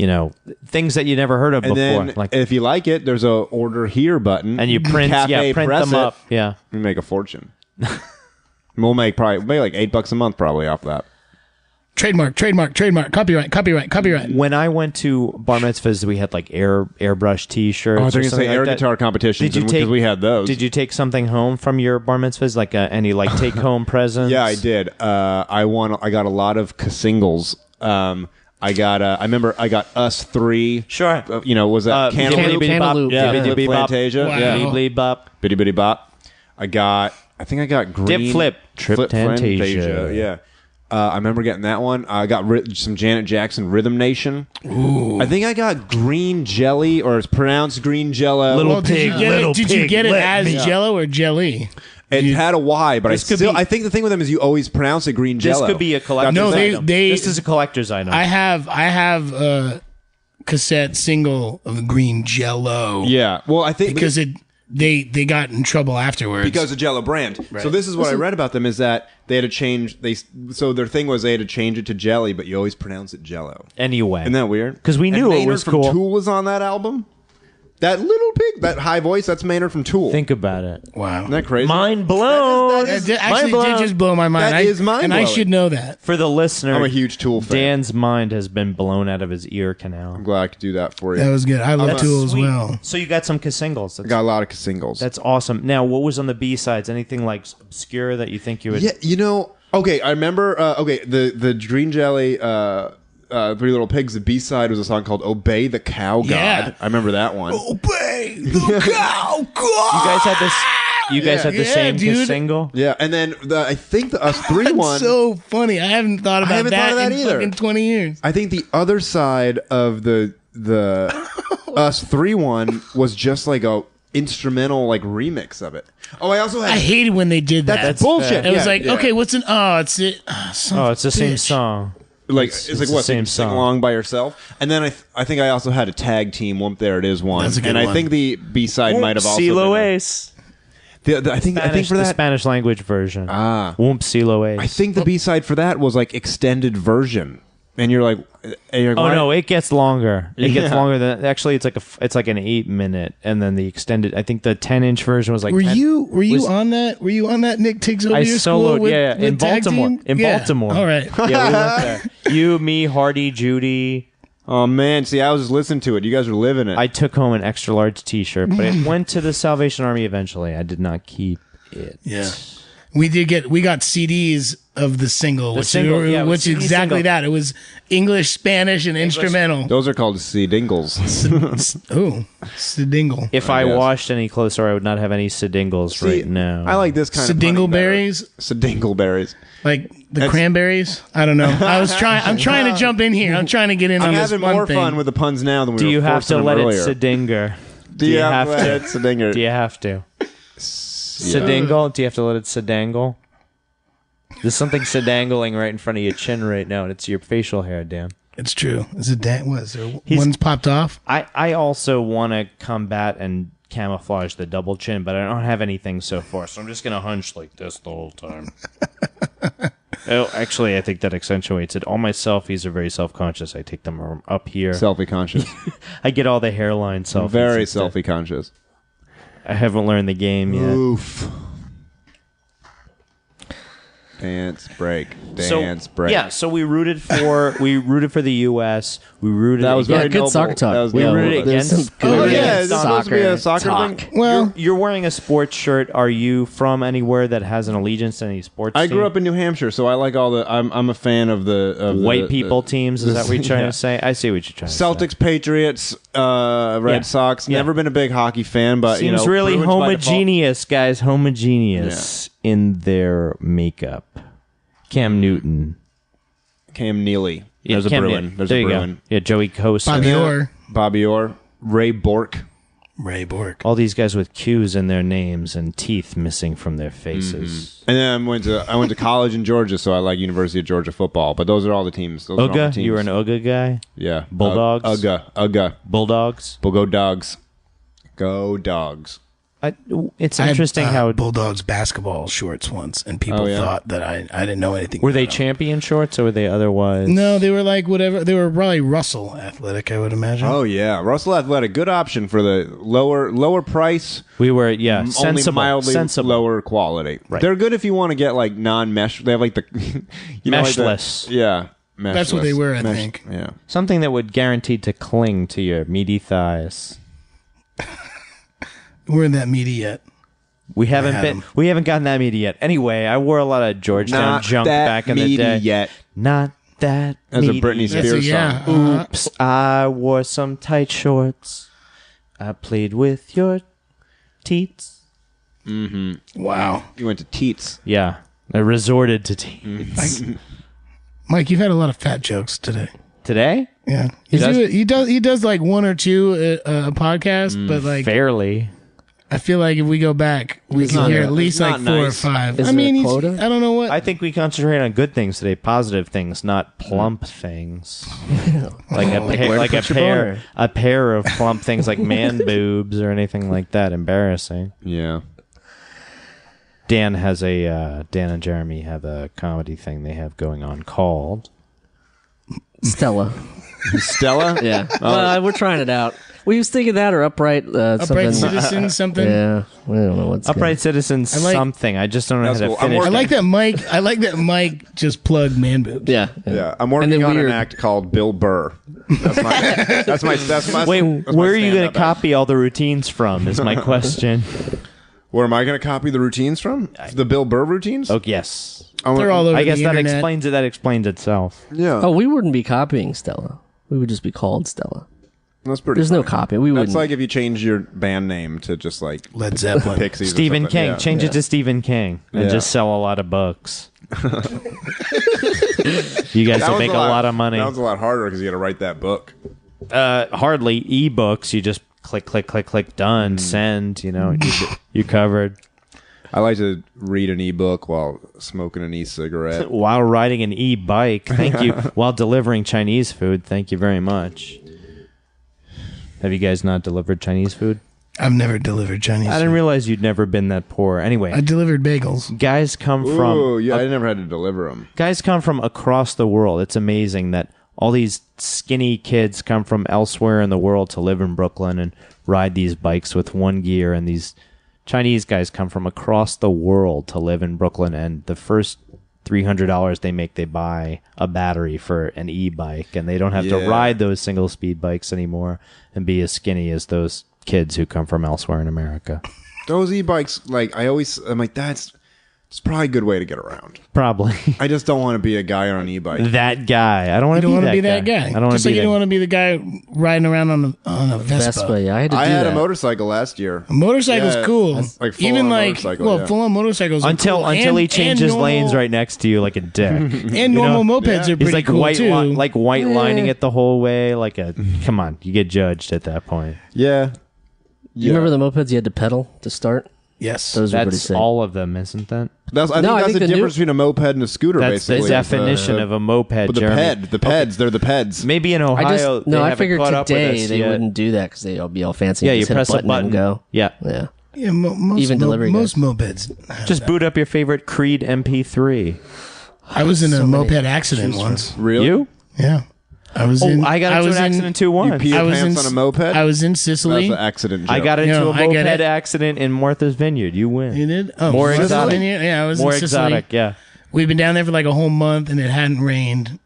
things that you never heard of And before. then, Like, if you like it, there's a order here button, and you print Cafe, print press them it, up. Yeah. We make a fortune. We'll make like $8 a month probably off that. Trademark. Copyright. When I went to bar mitzvahs, we had like airbrush T-shirts. Oh, I was or going to say something air like that. guitar competitions Did you because take- we had those. Did you take something home from your bar mitzvahs, like any like take home presents? Yeah, I did. I got a lot of singles. I remember I got Us 3. Sure. Was that Cantaloupe? Cantaloupe, Yeah. yeah. Bibbidi Bop. Plantasia? Wow. Yeah. Bibbidi Bop. Bitty Bitty Bop. I think I got Green. Dip Flip. Trip Fantasia. Yeah. I remember getting that one. I got some Janet Jackson, Rhythm Nation. Ooh. I think I got Green Jelly, or it's pronounced Green Jello. Did you get it as Jello or Jelly? It had a Y, but I think the thing with them is you always pronounce it Green Jello. This could be a collector's item. This is a collector's item. I have a cassette single of the Green Jello. Yeah, well, I think because they got in trouble afterwards because of Jello brand. Right. So this is what I read about them is that they had to change. So their thing was they had to change it to Jelly, but you always pronounce it Jello. Anyway, isn't that weird? Because we knew it was cool. From Tool was on that album. That little pig, that high voice, that's Maynard from Tool. Think about it. Wow. Isn't that crazy? Mind blown. That did just blow my mind. That is mind and blowing. I should know that. For the listener, I'm a huge Tool fan. Dan's mind has been blown out of his ear canal. I'm glad I could do that for you. That was good. I love Tool as well. So you got some singles. I got a lot of singles. That's awesome. Now, what was on the B-sides? Anything like obscure that you think you would... Yeah, okay, I remember, the Green Jelly... Three Little Pigs, the B-side was a song called Obey the Cow God. Yeah. I remember that one. Obey the Cow God! You guys had this... You guys had the same single? Yeah, and then I think the Us 3 one... That's so funny. I haven't thought about that in either. fucking 20 years. I think the other side of the Us 3 one was just like a instrumental like remix of it. Oh, I also had... I hated when they did that. That's bullshit. It was okay, what's an... Oh, it's it. It's the same song. Like it's like what, same sing song. along by yourself, and then I think I also had a tag team. Whoop, there it is one, That's a good and one. I think the B side might have also Silo been Ace. I think for the that Spanish language version. Whoop, Silo Ace. I think the B side for that was like extended version, and you're like, oh no, it gets longer. It gets longer than actually. It's like an 8-minute, and then the extended. I think the 10-inch version was like. Were you on that? Were you on that Nick Tiggs over your school? Soloed, in Baltimore. Baltimore. All right. Yeah, we went there. You, me, Hardy, Judy. Oh man, see, I was just listening to it. You guys were living it. I took home an extra large T-shirt, but it went to the Salvation Army eventually. I did not keep it. Yeah. We got CDs of the single, which CD exactly single. that. It was English, Spanish, and instrumental. Those are called C-dingles. Oh, Sedingle. If I watched any closer, I would not have any Sedingles right now. I like this kind of Sedingleberries. Sedingleberries. Like the cranberries? I don't know. I'm trying to jump in here. I'm trying to get in on this having one more thing. fun with the puns now than we were. Do you have to let earlier. it Sedinger? Do you have to let it Sedinger? Do you have to? Sedingle? Do you have to let it Sedangle? There's something sedangling right in front of your chin right now, and it's your facial hair, Dan. It's true. Is it that? What is there? One's popped off? I also want to combat and camouflage the double chin, but I don't have anything so far, so I'm just going to hunch like this the whole time. Oh, actually, I think that accentuates it. All my selfies are very self-conscious. I take them up here. Selfie conscious. I get all the hairline selfies. Very selfie conscious. I haven't learned the game yet. Oof. Dance break. Yeah, so we rooted for the U.S. We rooted. That was very good noble. soccer talk. That was We noble. rooted There's against. some good is this supposed to be a soccer talk. thing? Well, You're wearing a sports shirt. Are you from anywhere that has an allegiance to any sports I team? grew up in New Hampshire, so I like all the. I'm a fan of the White people teams. Is that what you're trying to say? I see what you're trying to say. Celtics, Patriots, Red Sox. Yeah. Never been a big hockey fan, but Seems really Bruins by default. homogeneous, guys. Homogeneous in their makeup. Cam Newton. Cam Neely. Yeah, There's Cam a Newton. Bruin. There's There a you Bruin. go. Yeah, Joey Costa. Bobby Orr. Ray Bork. Ray Bork. All these guys with Q's in their names and teeth missing from their faces. And then I went to college in Georgia, so I like University of Georgia football. But those are all the teams. Those are all the Uga? teams. You were an Uga guy? Yeah. Bulldogs? Uga. Bulldogs? We'll go Dogs. Go Dogs. It's I interesting had, how... Bulldogs basketball shorts once, and people thought that I didn't know anything. Were they about them. champion shorts or were they otherwise... No, they were like whatever. They were probably Russell Athletic, I would imagine. Oh yeah, Russell Athletic, good option for the lower price. We were, Only sensible. mildly sensible. lower quality. Right. They're good if you want to get like non-mesh. They have like the Meshless. Meshless. That's what they were, I think. Yeah. Something that would guaranteed to cling to your meaty thighs. We're in that meaty yet. We haven't gotten that meaty yet. Anyway, I wore a lot of Georgetown Not junk that back in the meaty day. Yet. Not that As a meaty Britney yet. Spears song. Oops, I wore some tight shorts. I played with your teats. Wow. You went to Teats. Yeah, I resorted to teats. Mike, you've had a lot of fat jokes today. Today? Yeah, He does? he does like one or two a podcast, but like Fairly. I feel like if we go back, we can hear at least like 4 or 5. Is I mean, there a quota? I don't know what. I think we concentrate on good things today, positive things, not plump things. Like where to put your boner? a pair of plump things like man boobs or anything like that. Embarrassing. Yeah. Dan and Jeremy have a comedy thing they have going on called Stella. Stella? Yeah. Well, we're trying it out. We was thinking that or Upright. Upright something. Citizen, something. Yeah. We don't know what's Upright Citizens I like- something. I just don't know how That's to cool. I'm finish. I like that Mike. I like that Mike just plugged man boobs. Yeah. Yeah. I'm working And then on weird. an act called Bill Burr. That's my Wait, that's my where are you going stand-up to copy all the routines from? Is my question. Where am I going to copy the routines from? The Bill Burr routines? Oh yes, They're all over I guess the that internet. explains it. That explains itself. Yeah. Oh, we wouldn't be copying Stella. We would just be called Stella. That's pretty There's no funny. copy. We wouldn't. That's like if you change your band name to just like Led Zeppelin. Pixies. or Stephen something. King. Yeah. Change it to Stephen King and Yeah. just sell a lot of books. You guys That will was make a lot of money. That was a lot harder because you got to write that book. Hardly ebooks. You just click, click, click, click, done, send. You know, you covered. I like to read an ebook while smoking an e-cigarette. While riding an e-bike, thank you. While delivering Chinese food, thank you very much. Have you guys not delivered Chinese food? I've never delivered Chinese. I didn't food. realize you'd never been that poor. I Anyway, delivered bagels. guys come Ooh, from yeah, I never had to deliver them. guys come from across the world. It's amazing that all these skinny kids come from elsewhere in the world to live in Brooklyn and ride these bikes with one gear, and these Chinese guys come from across the world to live in Brooklyn, and the first $300 they make, they buy a battery for an e-bike, and they don't have to Yeah. ride those single speed bikes anymore and be as skinny as those kids who come from elsewhere in America. Those e-bikes, like I'm like, it's probably a good way to get around. Probably. I just don't want to be a guy on an e-bike. That guy. I don't want You to don't be, want to be that guy. I don't want Just to like be you that don't want to be the guy riding around on a Vespa. Vespa. Yeah, I had to do I had that. a motorcycle last year. A motorcycle's Yeah, cool. like full-on Even like motorcycle, yeah. full-on motorcycles are until cool. he And changes normal- lanes right next to you like a dick. And normal mopeds are He's pretty like cool white too. like white lining it the whole way like a come on, you get judged at that point. Yeah. You remember the mopeds you had to pedal to start? Yes. Those were pretty That's sick. all of them, isn't that? I think I that's think the the new- difference between a moped and a scooter, That's the basically. definition of a moped, But the Jeremy. peds, they're the peds. Maybe in Ohio they I haven't figured caught up with today us they yet. wouldn't do that because they'll be all fancy. Yeah, and you just hit press a button, and go. Yeah. Yeah. Yeah, most Even delivery most guys. mopeds. Just boot up your favorite Creed MP3. I was in a So many moped accident once. Really? You? Yeah, I was Oh, in. I got into was an in- accident too once. You pee your I was pants in on a moped? I was in That's Sicily. an accident joke. I got into No, a I get moped it. accident in Martha's Vineyard. You win. You did? Oh, More Martha's exotic. Vineyard? Yeah, I was More in Sicily. exotic, yeah. We'd been down there for like a whole month, and it hadn't rained.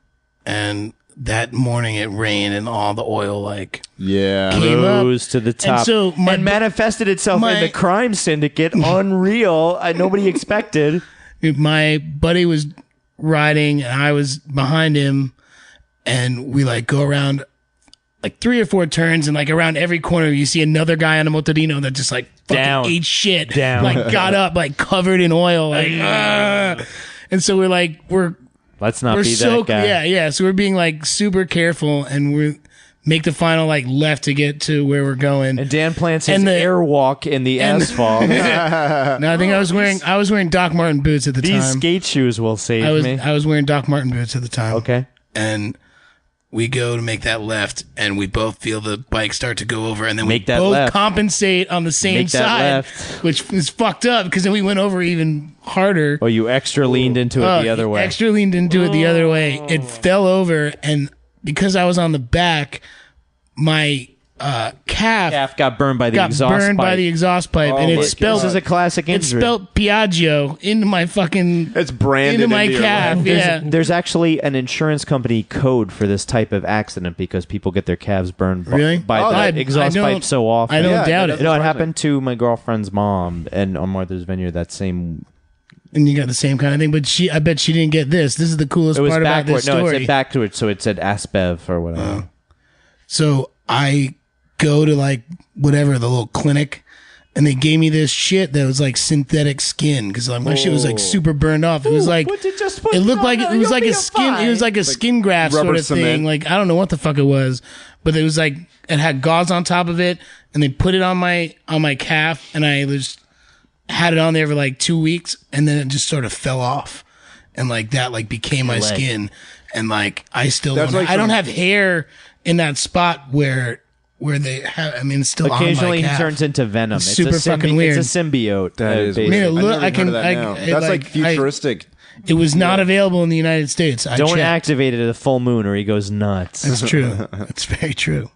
And that morning, it rained, and all the oil like Yeah. came up. Rose to the top so my- and manifested itself my- in the crime syndicate. Unreal. Nobody expected. My buddy was riding, and I was behind him, and we like go around like 3 or 4 turns, and like around every corner you see another guy on a motorino that just like fucking Down. ate shit, Down. like got up like covered in oil, like and so we're Let's not we're be so that guy. yeah, so we're being like super careful, and we make the final like left to get to where we're going. And Dan plants his And the- airwalk in the and- asphalt. No, I think I was wearing Doc Marten boots at the These time. skate shoes will save me. I was wearing Doc Marten boots at the time. Okay. And we go to make that left, and we both feel the bike start to go over, and then Make we that both left. compensate on the same Make that side, left. which is fucked up because then we went over even harder. Oh, you extra leaned into it the other way. Extra leaned into it the other way. It fell over, and because I was on the back, my calf Got burned by the got exhaust burned pipe. by the exhaust pipe, and my it God. spelled This is a classic it injury. spelled Piaggio into my fucking It's branded into my into your calf. leg. Yeah, There's actually an insurance company code for this type of accident because people get their calves burned Really? by Oh, the I exhaust don't- pipe so often. I don't Yeah, doubt that it. You know, it happened to my girlfriend's mom and on Martha's Vineyard that same. And you got the same kind of thing, but I bet she didn't get this. This is the coolest It was part about backward. this No, it story. said backward, so it said Asbev or whatever. So I go to like whatever the little clinic, and they gave me this shit that was like synthetic skin because like my shit was like super burned off. It was like it looked like it was like a skin. It was like a skin graft sort of thing. Like I don't know what the fuck it was, but it was like it had gauze on top of it, and they put it on my calf, and I just had it on there for like 2 weeks, and then it just sort of fell off, and like that like became my skin, and like I still I don't have hair in that spot where they have. I mean, it's still occasionally on my calf. He turns into venom. It's super fucking weird. It's a symbiote. That is weird. Man, look, That's like futuristic. It was not available in the United States. I Don't checked. activate it at a full moon or he goes nuts. That's true. That's very true.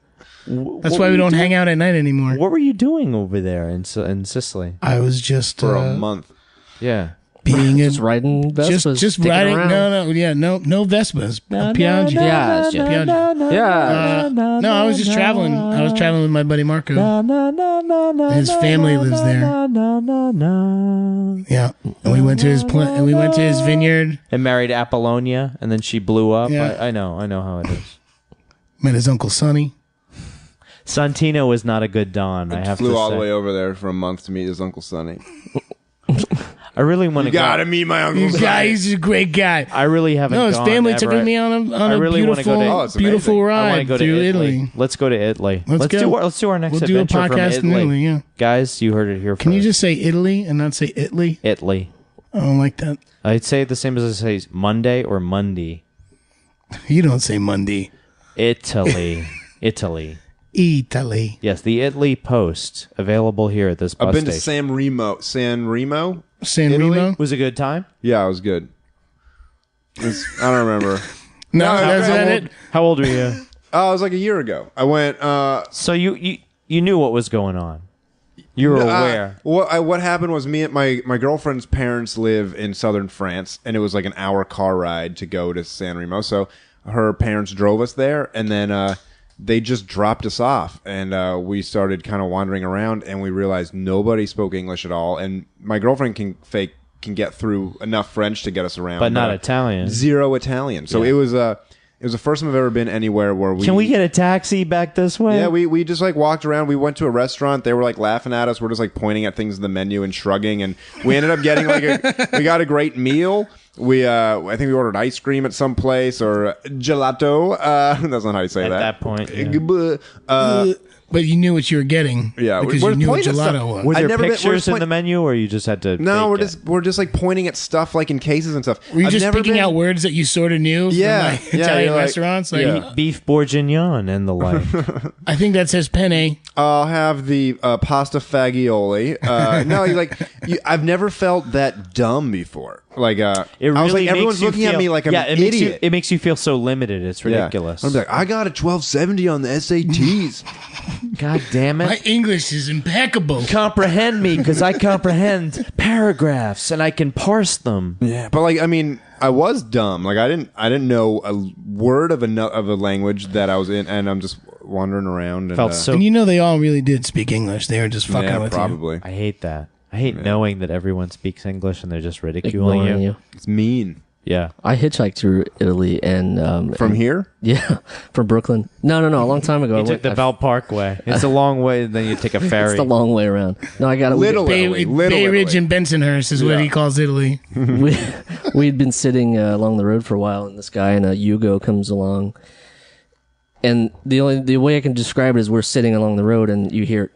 That's why we don't hang out at night anymore. What were you doing over there in Sicily? I was just For a month. Yeah. Being just riding Vespas. Just riding. Around. No Vespas. Piaggi. Yeah. No, I was just traveling. I was traveling with my buddy Marco. His family lives there. Yeah, and we went to his we went to his vineyard. And married Apollonia, and then she blew up. Yeah. I know how it is. Met his uncle Sonny. Santino was not a good Don. I have to say. Flew all the way over there for a month to meet his Uncle Sonny. I really want to go. Gotta meet my Uncle Sonny. Guy, he's a great guy. I really haven't. No, his gone family ever. took me on a really wanna beautiful, go to- beautiful amazing. I want to ride go to through Italy. Let's go to Italy. Let's go. Let's do our next We'll do a adventure from podcast in Italy. Italy. Yeah. Guys, you heard it here first. Can you just say Italy and not say Italy? Italy? I don't like that. I'd say it the same as I say Monday or Monday. You don't say Monday. Italy. Italy. Italy. Yes, the Italy Post available here at this bus I've been to station. San Remo. San Italy? Remo? Was it a good time? Yeah, it was good. I don't remember. No, that's not it. How old were you? It was like a year ago. I went. So you knew what was going on. You were aware. What happened was me and my girlfriend's parents live in southern France, and it was like an hour car ride to go to San Remo. So her parents drove us there, and then they just dropped us off, and we started kind of wandering around, and we realized nobody spoke English at all, and my girlfriend can get through enough French to get us around, But not Italian. Zero Italian. So it was the first time I've ever been anywhere where we... Can we get a taxi back this way? Yeah, we just like walked around. We went to a restaurant. They were like laughing at us. We're just like pointing at things in the menu and shrugging. And we ended up getting we got a great meal. I think we ordered ice cream at some place or gelato. That's not how you say At that. that point, yeah. But you knew what you were getting. Yeah, Because we're you knew what pointing at gelato stuff. was. Were there I've never been- we're pictures just in point- the menu, or you just had to? No, fake we're just like pointing at stuff like in cases and stuff. Were you I've just never picking been- out words that you sort of knew Yeah, from like yeah, Italian you're like- restaurants? Like, yeah. beef bourguignon and the like. I think that says penne. I'll have the pasta fagioli. I've never felt that dumb before. Like, It really I was like, everyone's makes you looking at feel- me like I'm an it makes idiot. it makes you feel so limited. It's Yeah. ridiculous. I'm like, I got a 1270 on the SATs. God damn My it! English is impeccable. Comprehend me, because I comprehend paragraphs and I can parse them. Yeah, but like, I mean, I was dumb. Like, I didn't know a word of a language that I was in, and I'm just wandering around. And, Felt so. And you know they all really did speak English. They were just fucking yeah, with probably. I hate that. I hate knowing that everyone speaks English and they're just ridiculing Ignoring you. It's mean. Yeah. I hitchhiked through Italy and From here? yeah, from Brooklyn. No, a long time ago. You took the Belt Parkway. It's a long way, then you take a ferry. It's the long way around. No, I got it. Little you. Italy. Bay Ridge and Bensonhurst is what he calls Italy. We'd been sitting along the road for a while, and this guy in a Yugo comes along. And the way I can describe it is we're sitting along the road, and you hear.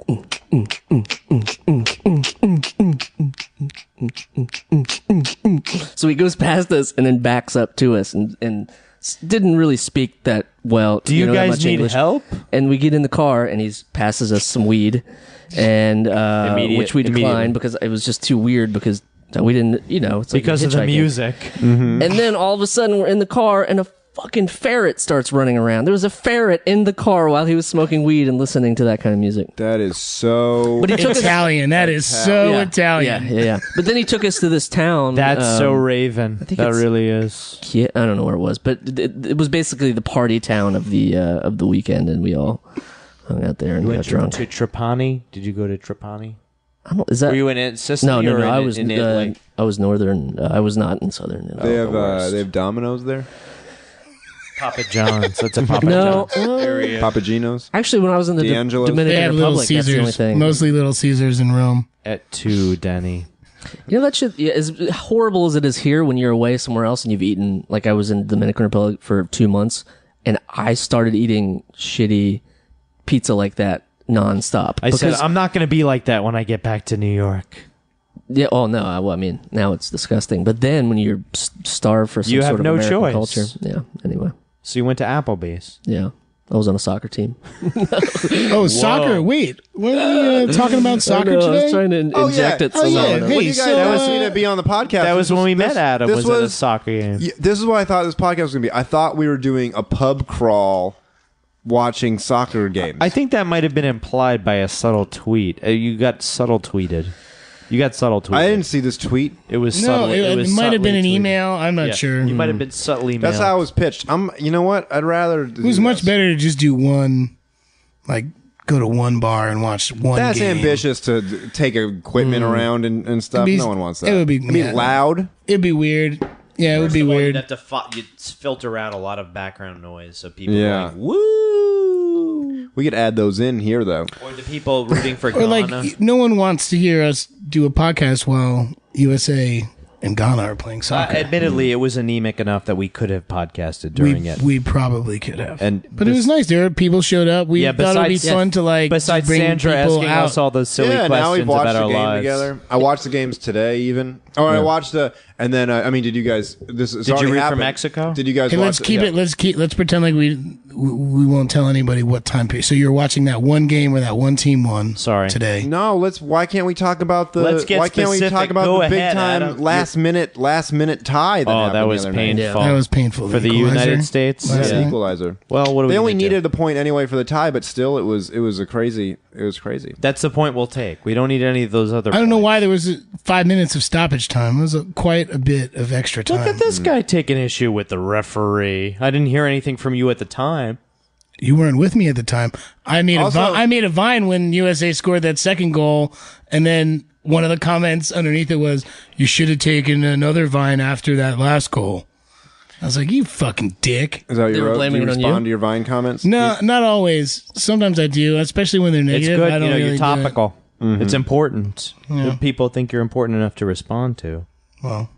So he goes past us and then backs up to us, and didn't really speak that well. Do you that guys much need English. help? And we get in the car, and he passes us some weed, and which we Immediately. declined because it was just too weird because we didn't, it's like Because of the hitchhiking. music. And then all of a sudden we're in the car and a fucking ferret starts running around. There was a ferret in the car while he was smoking weed and listening to that kind of music. That is so... But he took us. Italian. That is so Italian. Yeah. But then he took us to this town. That's so Raven. think That it's- really is. Yeah, I don't know where it was, but it was basically the party town of the weekend, and we all hung out there and got drunk. To Trapani? Did you go to Trapani? I don't, is that? Were you in Sicily? No. or I was in Italy. I was northern. I was not in southern. They have Domino's there? Papa John's. That's a Papa No, John's area. Papagino's. actually, when I was in the D'Angelo's. They Dominican had Little Republic, that's the only Caesars, thing. mostly Little Caesars in Rome. At 2, Denny. You know that shit. Yeah, as horrible as it is here, when you're away somewhere else and you've eaten, like I was in the Dominican Republic for 2 months, and I started eating shitty pizza like that nonstop. I said, I'm not going to be like that when I get back to New York. Yeah. Oh no. Well, I mean, now it's disgusting. But then when you're starved for some You have sort of no American choice. culture, yeah. Anyway, So you went to Applebee's. yeah. I was on a soccer team. Oh, soccer! Wait, weren't we talking about soccer I know, I today? was trying to inject it somehow. yeah. or Hey, When you guys so, asked me to be on the podcast. That was when we met this- Adam, this was at a soccer game. Yeah, this is what I thought this podcast was going to be. I thought we were doing a pub crawl watching soccer games. I think that might have been implied by a subtle tweet. You got subtle tweeted. You got subtle tweeted. I didn't see this tweet. It was No, subtle. it was might have been subtly an tweeted. email. I'm not Yeah. sure. You might have been subtly emailed. That's how it was pitched. You know what? I'd rather. It was much better to just do one, like go to one bar and watch one. That's game. ambitious to take equipment around and stuff. It'd be- No one wants that. it would be- It'd be yeah. loud. It'd be weird. Yeah, it would be weird. You'd have to you'd filter out a lot of background noise, so people Yeah. are like, woo! We could add those in here though. Or the people rooting for Or Ghana. like, no one wants to hear us do a podcast while USA and Ghana are playing soccer. Admittedly, it was anemic enough that we could have podcasted during it. We probably could have. And but it was nice. There were people showed up. We Yeah, thought it would be besides- fun to like Besides bring Sandra people asking out. us all those silly Yeah, now we've questions watched about the our game lives. together. I watched the games today, even. Oh, I watched the. And then, I mean, did you guys? This Did you root for Mexico? Did you guys? Hey, watch let's it? keep Yeah. it. Let's pretend like we won't tell anybody what time period. So you're watching that one game where that one team won. Sorry. today. No, let's. Why can't we talk about the? Let's get why can't we specific. talk about Go the big ahead, time Adam. last minute tie? That Oh, happened that the was other night? painful. That was painful. For the Equalizer. United States? Last Yeah, night. equalizer. Well, what do we They only gonna do? needed the point anyway for the tie, but still, it was a crazy. It was crazy. That's the point we'll take. We don't need any of those other I don't know points. why there was 5 minutes of stoppage time. It was quite a bit of extra time. Look at this guy taking issue with the referee. I didn't hear anything from you at the time. You weren't with me at the time. I made Also- I made a vine when USA scored that second goal, and then one of the comments underneath it was, "You should have taken another vine after that last goal." I was like, "You fucking dick." Is that what They you were wrote? blaming Do you it on respond you? to your Vine comments? No, not always. Sometimes I do, especially when they're It's negative. good. I don't You know, really you're do it. topical. It's important. If people think you're important enough to respond to, Well,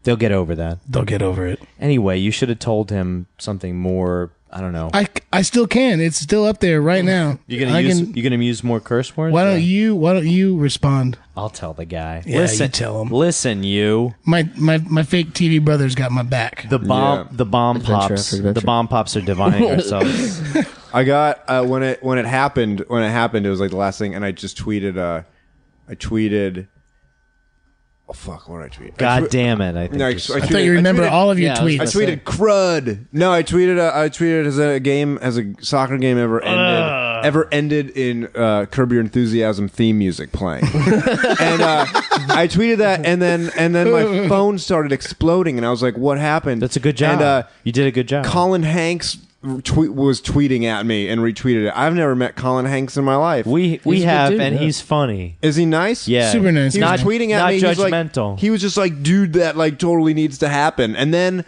they'll get over that. they'll get over it. Anyway, you should have told him something more. I don't know. I still can. It's still up there right now. You're gonna use more curse words. Why Or- don't you respond? I'll tell the guy. Yeah, listen, you tell him. Listen, you. My fake TV brother's got my back. The bomb. Yeah. The bomb Adventure pops. after adventure. The bomb pops are dividing ourselves. I got when it happened. When it happened, it was like the last thing, and I just tweeted. I tweeted. Oh fuck! What did I tweet? God damn it! I think. No, you're I so- I thought you remember all of your Yeah, I was tweets. I tweeted crud. No, I tweeted as a soccer game ever ended in Curb Your Enthusiasm theme music playing. And I tweeted that, and then my phone started exploding, and I was like, "What happened?" That's a good job. And you did a good job. Colin Hanks was tweeting at me and retweeted it. I've never met Colin Hanks in my life. we He's a good have, dude, and yeah. he's funny. Is he nice? Yeah, Super nice. He Not- was tweeting at not me. He was like- judgmental. He was just like, dude, that like totally needs to happen. And then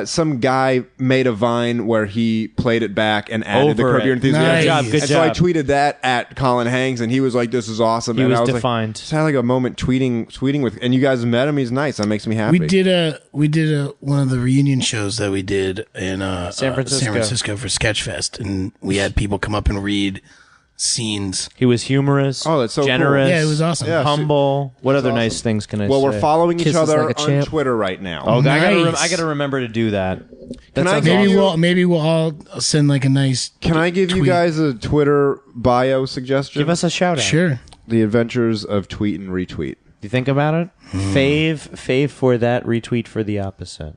some guy made a Vine where he played it back and added the Over Curb Your it. Enthusiasm. Nice. Good job, good and so I job. tweeted that at Colin Hanks, and he was like, "This is awesome." He and was I was defined. Like, just had like a moment tweeting with, and you guys met him. He's nice. That makes me happy. We did one of the reunion shows that we did in San Francisco. for Sketchfest, and we had people come up and read scenes. He was humorous. Oh, that's so cool. generous. Yeah, it was awesome. Yeah. Humble. What other awesome. nice things can I Well, say? we're following each Kisses other like a on champ. Twitter right now. Oh, Nice. I gotta remember to do that. That Can I sounds give Maybe awesome. we'll all send like a nice. Can I give you tweet. guys a Twitter bio suggestion? Give us a shout out. Sure. The Adventures of Tweet and Retweet. You think about it? Fave for that, retweet for the opposite.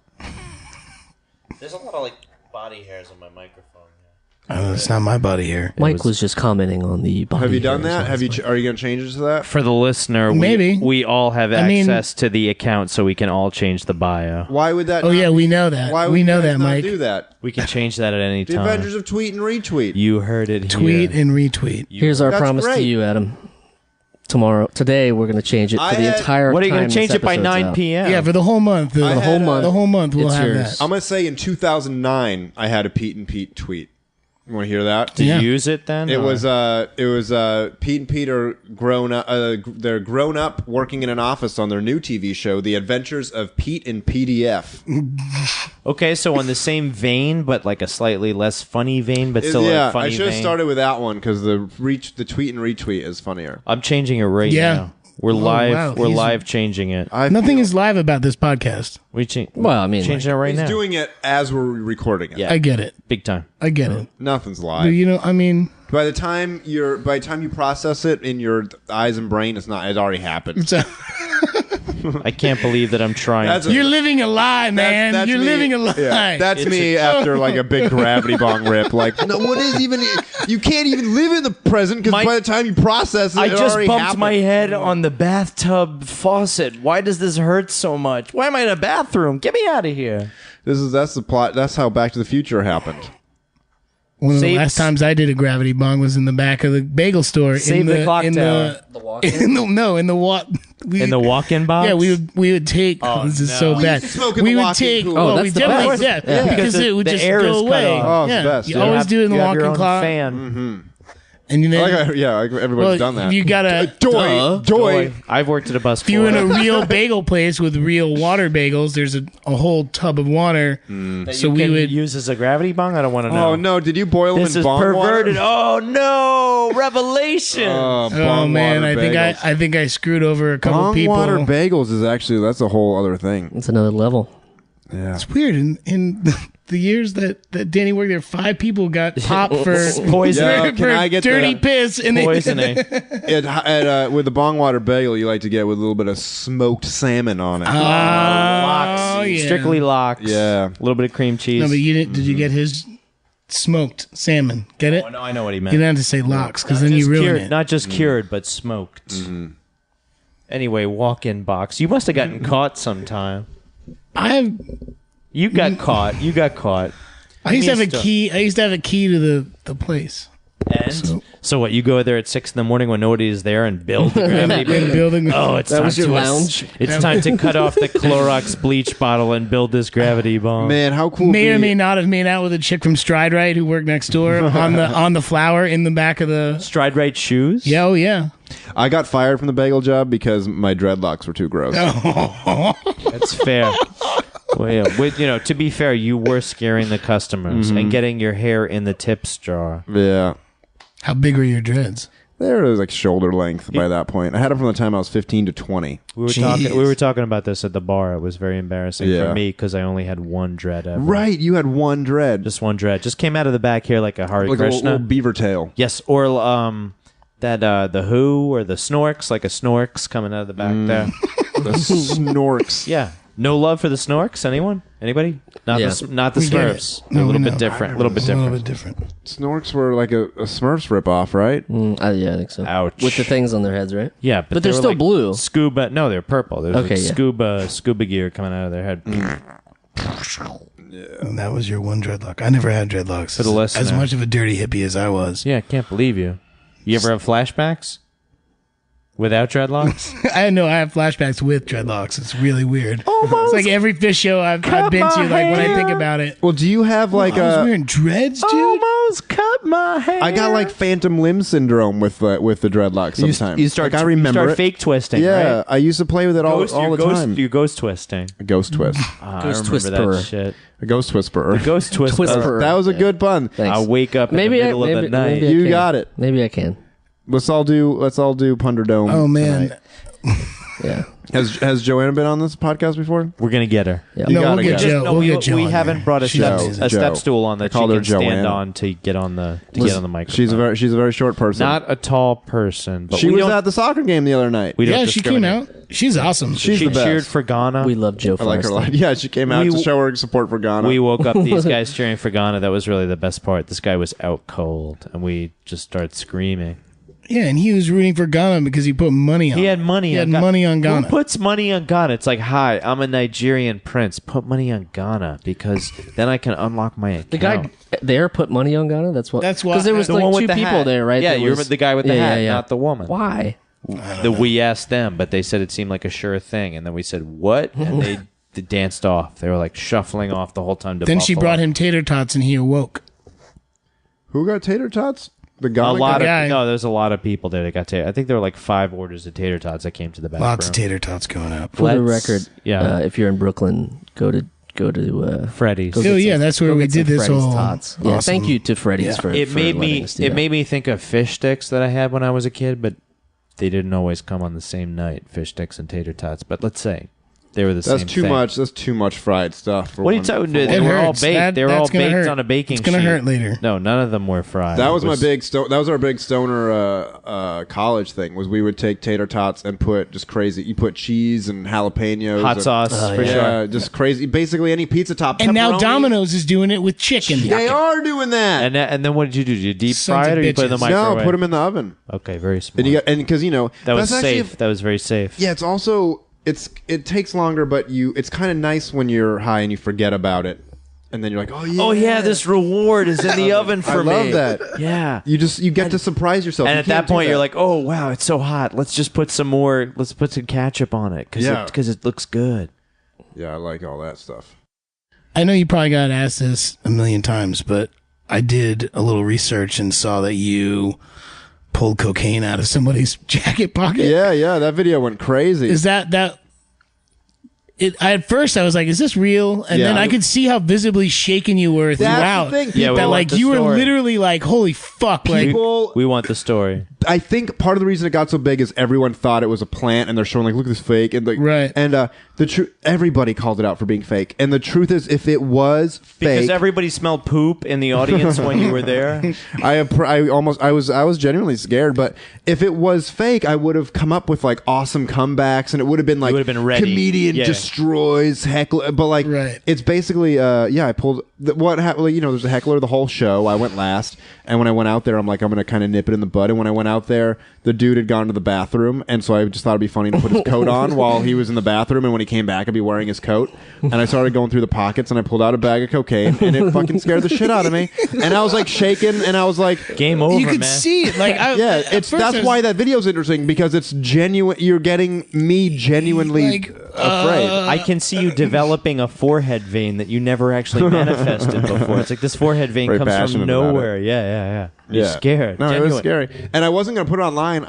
There's a lot of like body hairs on my microphone. It's not my body here. Mike was just commenting on the body. Have you done hairs, that? Have you? Are you going to change it to that? For the listener, Maybe. we all have I mean- access to the account, so we can all change the bio. Why would that? Oh not yeah, we know that. Why would We you know guys that, not Mike. do that? We can change that at any The time. Adventures of Tweet and Retweet. You heard it Tweet here. and retweet. Here's our That's promise great. to you, Adam. Today we're gonna change it for the entire. What are you going going to to change it by 9 p.m.? Yeah, for the whole month. The whole month. The whole month we'll It's have yours. that. I'm gonna say in 2009 I had a Pete and Pete tweet. You want to hear that? To Yeah. use it then? It or- was Pete and Pete are grown up. They're grown up working in an office on their new TV show, The Adventures of Pete and PDF. Okay, so on the same vein, but like a slightly less funny vein, but still a funny I should have vein. started with that one because the tweet and retweet is funnier. I'm changing it right Yeah. now. We're Oh, live. wow. We're He's- live changing it. Nothing is live about this podcast. We change. Well, I mean, changing it right He's now. doing it as we're recording it. Yeah. I get it. Big time. I get it. Nothing's But, live. you know, I mean, By the time you process it in your eyes and brain, it's already happened. it's a, I can't believe that I'm trying. That's to. you're living a lie, man. That's You're me. living a lie. Yeah, that's It's me after like a big gravity bong rip. Like, no, what is even? You can't even live in the present because My- by the time you process it, I it just already bumped happened. my head on the bathtub faucet. Why does this hurt so much? Why am I in a bathroom? Get me out of here. That's the plot. That's how Back to the Future happened. One of the Save- last times I did a gravity bong was in the back of the bagel store. Save the clock tower. In the walk-in box. Yeah, we would take. Oh, this is no. so We bad. used to smoke in We the would walk-in take. cooler. Oh, Oh, that's we the definitely best. yeah, Yeah. because it would the just air is go cut away. off. Oh, it's yeah. the best, You yeah. always do it in the You have your walk-in own closet, fan. and you know, Everybody's well, done that. you gotta. Joy. I've worked at a bus. If you're in a real bagel place with real water bagels, there's a whole tub of water. So we would use as a gravity bong. I don't want to know. Oh no! Did you boil them This in is bong perverted. water? Oh no! Revelation. Oh, Oh bong man, water I think I screwed over a couple bong people. water bagels is actually that's a whole other thing. it's another level. Yeah. It's weird. In the years that Danny worked there, 5 people got popped for Poisoning. Yeah, can I get dirty the- piss, and Poisoning. With the bong water bagel, you like to get with a little bit of smoked salmon on it. Lox. yeah. Strictly lox. Yeah. A little bit of cream cheese. No, but you didn't. Did you get his smoked salmon? Get it? Oh, no, I know what he meant. You didn't have to say lox because then Just you ruin cured, it. Not just cured, but smoked. Anyway, walk-in box. You must have gotten caught sometime. You got caught. You got caught. I used to have a Give me a key. I used to have a key to the place. And so what? You go there at 6 a.m. when nobody is there and build the gravity In bong? building. Oh, it's That time was your to lounge? It's time to cut off the Clorox bleach bottle and build this gravity bomb. Man, how cool! May would or be- may not have made out with a chick from Stride Right who worked next door on the flower in the back of the. Stride right shoes. Yeah, oh yeah. I got fired from the bagel job because my dreadlocks were too gross. That's fair. Well, yeah, to be fair, you were scaring the customers and getting your hair in the tips jar. Yeah, How big are your dreads? they were like shoulder length by that point. I had them from the time I was 15 to 20. We were talking about this at the bar. It was very embarrassing Yeah. for me because I only had one dread ever. Right, you had one dread, Just one dread. Just came out of the back here like a Hare like a Krishna. little beaver tail. Yes, or the Who or the Snorks, like a Snorks coming out of the back there. The snorks. Yeah. No love for the Snorks? Anyone? Anybody? Not Yeah. not the We get it. Smurfs. No, a little we bit know. different. A little bit It's a little different. bit different. Snorks were like a Smurfs ripoff, right? Yeah, I think so. Ouch. With the things on their heads, right? Yeah, But they they're were still like blue. Scuba. No, they're purple. There's Okay, yeah. scuba gear coming out of their head. And that was your one dreadlock. I never had dreadlocks. For the listener. As much of a dirty hippie as I was. Yeah, I can't believe you. You ever have flashbacks without dreadlocks? I have flashbacks with dreadlocks. It's really weird. Almost It's like every fish show I've been to, like when I think about it. Well, do you have like I was a? wearing dreads, dude. Almost cut my hair. I got like phantom limb syndrome with the dreadlocks sometimes. You start. Like, I remember you start it. fake twisting. Yeah, right? I used to play with it all the time. You ghost twisting. A ghost twist, I Ghost remember twisperer. that shit. a ghost whisperer. Ghost twist. Twisperer. That was a good pun. Thanks. I'll wake up in the middle of the night. maybe I You can. got it. Maybe I can. Let's all do Punderdome. Oh man. tonight. Yeah. Has Joanna been on this podcast before? We're gonna get her. Yeah. You No, gotta we'll get go. Joe. No, We'll get Joe. we on haven't there. brought a She's step, amazing. a step Joe. stool on I that she called her can stand Joanna. on to get on the microphone. She's a very short person. Not a tall person, but she we was don't. at the soccer game the other night. We don't Yeah, she came discriminate. out. She's awesome. She's She the best. cheered for Ghana. We love Joe I like her a lot. Forrester. Yeah, she came out We- to show her support for Ghana. We woke up these guys cheering for Ghana. That was really the best part. This guy was out cold, and we just started screaming. Yeah, and he was rooting for Ghana because he put money on. He had money. He on had Ghana. money on Who Ghana. puts money on Ghana? It's like, hi, I'm a Nigerian prince. Put money on Ghana because then I can unlock my account. The guy there put money on Ghana. That's what. That's why- Because there was the like one with two the people hat. there, right? Yeah, that you was- remember the guy with the hat, not the woman. Why? we asked them, but they said it seemed like a sure thing. And then we said, what? And they danced off. They were like shuffling off the whole time to Then she Buffalo. brought him tater tots and he awoke. Who got tater tots? The a guy. lot of guy. no. There's a lot of people there that got tater. I think there were like 5 orders of tater tots that came to the back Lots room. of tater tots going up. For the Let's- record, yeah. if you're in Brooklyn, go to Freddy's. go Oh, get yeah, some- that's where go we get some did this Freddy's whole tots. Yeah, awesome- thank you to Freddy's Yeah. for It for made letting me us do it that. made me think of fish sticks that I had when I was a kid, but they didn't always come on the same night. Fish sticks and tater tots. But let's say they were the same. That's too thing. much. That's too much fried stuff. What are you talking? They It were all hurts. baked. They were all That's gonna baked hurt. on a baking It's gonna sheet. hurt later. No, none of them were fried. That It was my big that was our big stoner college thing. Was we would take tater tots and put just crazy. You put cheese and jalapenos, hot or- sauce for Yeah, sure. just crazy. Basically, any pizza top. And now pepperoni. Domino's is doing it with chicken. They are doing that. And then what did you do? Did you deep Sons fry of it or you put it in the bitches. microwave? No, put them in the oven. Okay, very smart. And you got because that was that's actually safe. That was very safe. Yeah, it's also it takes longer, but it's kind of nice when you're high and you forget about it, and then you're like, oh yeah, Oh yeah, this reward is in the oven for I me. love that. Yeah. You get to surprise yourself. And You at can't that do point, you're like, "Oh wow, it's so hot. Let's just put some more. Let's put some ketchup on it Yeah. because it looks good." yeah, I like all that stuff. I know you probably got asked this a million times, but I did a little research and saw that you pulled cocaine out of somebody's jacket pocket. Yeah, that video went crazy. Is that at first I was like, is this real? And then Yeah. I could see how visibly shaken you were That's the throughout. thing. Yeah, we that want like the you were story. literally like, holy fuck. Like, People, We want the story. I think part of the reason it got so big is everyone thought it was a plant, and they're showing like, look at this fake, and like, Right. And the truth, everybody called it out for being fake, and the truth is, if it was Because fake, everybody smelled poop in the audience when you were there. I was genuinely scared. But if it was fake, I would have come up with like awesome comebacks, and it would have been like would have been ready. comedian Yeah. destroys heckler. But like, Right. it's basically I pulled what happened. Like, there's a heckler the whole show. I went last, and when I went out there, I'm like, I'm gonna kind of nip it in the bud. And when I went out there, the dude had gone to the bathroom, and so I just thought it'd be funny to put his coat on while he was in the bathroom, and when he came back, I'd be wearing his coat. And I started going through the pockets, and I pulled out a bag of cocaine, and it fucking scared the shit out of me. And I was like shaking, and I was like, Game over, you could man. see it. Like, yeah, that's why that video's interesting, because it's genuine. You're getting me genuinely Like, afraid. I can see you developing a forehead vein that you never actually manifested before. It's like this forehead vein Very comes passionate from about it. nowhere. Yeah. You're scared. No, Genuine. it was scary, and I wasn't gonna put it online.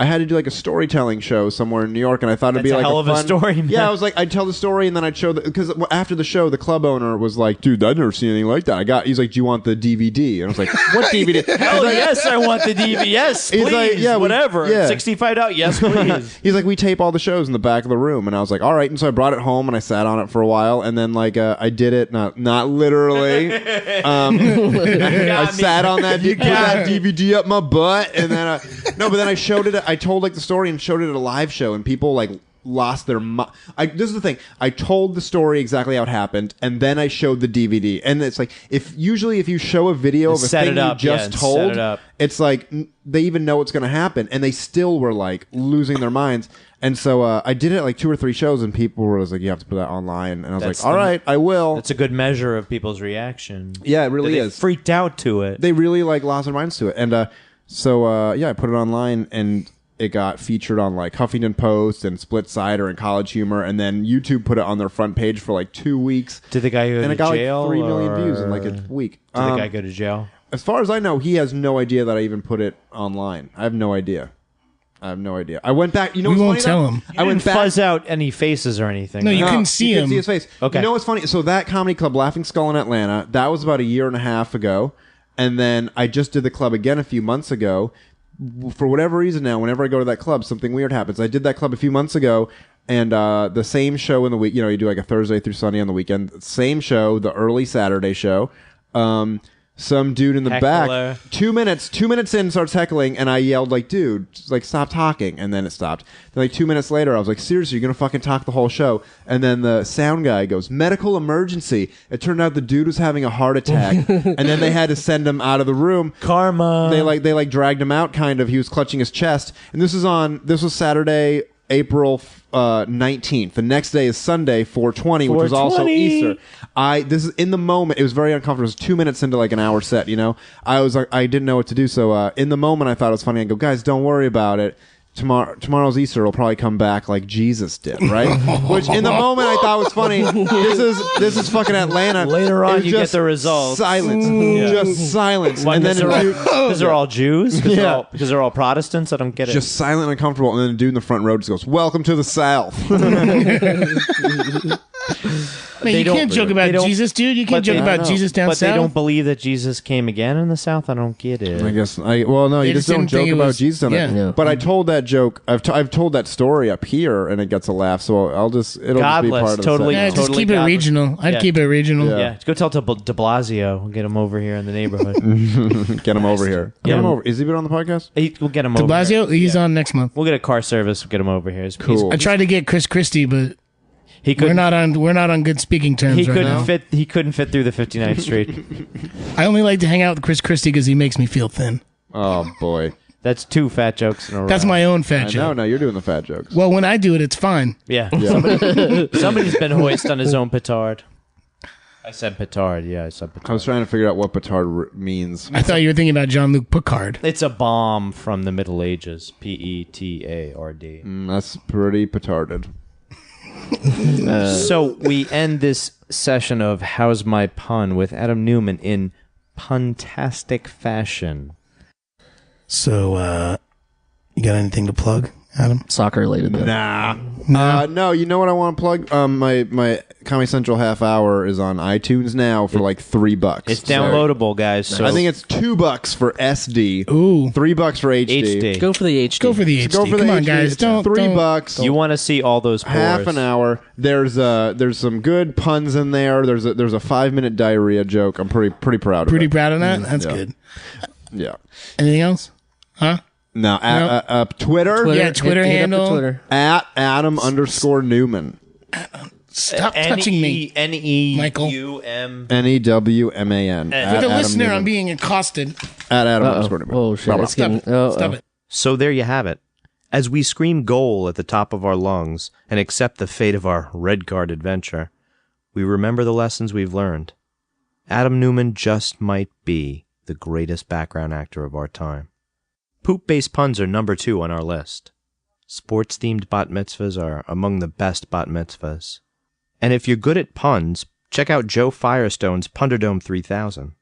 I had to do like a storytelling show somewhere in New York, and I thought it'd be That's a like hell of a fun story, man. Yeah, I was like, I'd tell the story, and then I'd show because after the show, the club owner was like, "Dude, I've never seen anything like that." He's like, "Do you want the DVD?" And I was like, "What DVD?" Hell yes, I want the DVD. Yes, He's please. like, yeah, whatever. yeah. $65. Yes, please. He's like, "We tape all the shows in the back of the room," and I was like, "All right." And so I brought it home and I sat on it for a while, and then like I did it, not literally. I sat on that, put that DVD up my butt, and then but then I showed it. I told like the story and showed it at a live show, and people like lost their mind. This is the thing. I told the story exactly how it happened, and then I showed the DVD. And it's like if you show a video of a Set thing it up, you just yeah, told, set it up. it's like they even know what's going to happen, and they still were like losing their minds. And so I did it like 2 or 3 shows, and people were like, "You have to put that online." And I was That's like, "All right, I will." That's a good measure of people's reaction. Yeah, it really They is. freaked out to it. They really like lost their minds to it, and so I put it online, and it got featured on like Huffington Post and Split Sider and College Humor, and then YouTube put it on their front page for like 2 weeks. Did the guy go and to it got jail? like 3 million or- views in like a week. Did the guy go to jail? As far as I know, he has no idea that I even put it online. I have no idea. I went back. You know, We what's won't funny, tell though? him. I went back. Fuzz out any faces or anything. No, right? you couldn't see him. See his face. Okay. You know what's funny? So that comedy club, Laughing Skull in Atlanta, that was about 1.5 years ago, and then I just did the club again a few months ago. For whatever reason now, whenever I go to that club, something weird happens. I did that club a few months ago, and the same show in the week. You do like a Thursday through Sunday on the weekend. Same show, the early Saturday show. Some dude in the Heckler. back, 2 minutes in, starts heckling, and I yelled like, "Dude, just, like stop talking!" And then it stopped. Then like 2 minutes later, I was like, "Seriously, you're gonna fucking talk the whole show?" And then the sound guy goes, "Medical emergency." It turned out the dude was having a heart attack, and then they had to send him out of the room. Karma. They dragged him out, kind of. He was clutching his chest, and this was Saturday, April 19th. The next day is Sunday, 4/20, which was also 4/20. Easter. This is in the moment. It was very uncomfortable. It was 2 minutes into like an hour set. I was like, I didn't know what to do. So in the moment, I thought it was funny. I go, "Guys, don't worry about it. tomorrow's Easter will probably come back like Jesus did, right? Which in the moment I thought was funny. This is fucking Atlanta. Later on, It's you just get the results. Silence, just silence, Why, and then because they're all Jews? Yeah. Because they're all Protestants? I don't get it. just silent and uncomfortable, and then the dude in the front row just goes, "Welcome to the South." Man, you can't joke about Jesus, dude. You can't joke about Jesus down but south. they don't believe that Jesus came again in the South? I don't get it. I guess no, you just don't didn't think joke it about was- Jesus on it. Yeah. But I told that joke. I've told that story up here, and it gets a laugh. So it'll just be Godless, part of totally. the Yeah, segment. just Totally keep it godless. regional. I'd Yeah. keep it regional. Yeah. Yeah, go tell to De Blasio. We'll get him over here in the neighborhood. Get him over here. Get him over. Is he been on the podcast? We'll get him De over here. Blasio, he's on next month. We'll get a car service. We'll get him over here. Cool. I tried to get Chris Christie, but He we're couldn't. not on good speaking terms He right couldn't now. fit. He couldn't fit through the 59th Street. I only like to hang out with Chris Christie because he makes me feel thin. Oh boy. That's 2 fat jokes in a row. That's my own fat I joke. know. Now you're doing the fat jokes. Well, when I do it, it's fine. Yeah. Yeah. Somebody's been hoist on his own petard. I said petard. Yeah, I said I was petard. trying to figure out what petard means. I thought you were thinking about Jean-Luc Picard. It's a bomb from the Middle Ages. Petard. That's pretty petarded. So we end this session of How's My Pun with Adam Newman in puntastic fashion. So, you got anything to plug, Adam? Soccer related. Though. No, you know what I want to plug? My Comedy Central half hour is on iTunes now for like $3. It's downloadable, guys. So I think it's $2 for SD. Ooh. $3 for HD. HD. Go for the HD. Go for the HD. Go for Come the on, HD. guys. It's Don't. $3. You want to see all those pores. Half an hour. There's some good puns in there. There's a 5-minute diarrhea joke. I'm pretty proud of Pretty it. proud of that? That's Yeah. good. Yeah. Anything else? Huh? Now, Twitter, Yeah, Twitter hit up the handle. Twitter. at Adam_Newman. Stop touching me. Michael. NEUM. NEWMAN. For At For the Adam listener, Newman. I'm being accosted. At Uh-oh. Adam_Newman. Oh shit! Blah, blah. It's getting. Stop it. So there you have it. As we scream goal at the top of our lungs and accept the fate of our red card adventure, we remember the lessons we've learned. Adam Newman just might be the greatest background actor of our time. Poop-based puns are number 2 on our list. Sports-themed bat mitzvahs are among the best bat mitzvahs. And if you're good at puns, check out Joe Firestone's Punderdome 3000.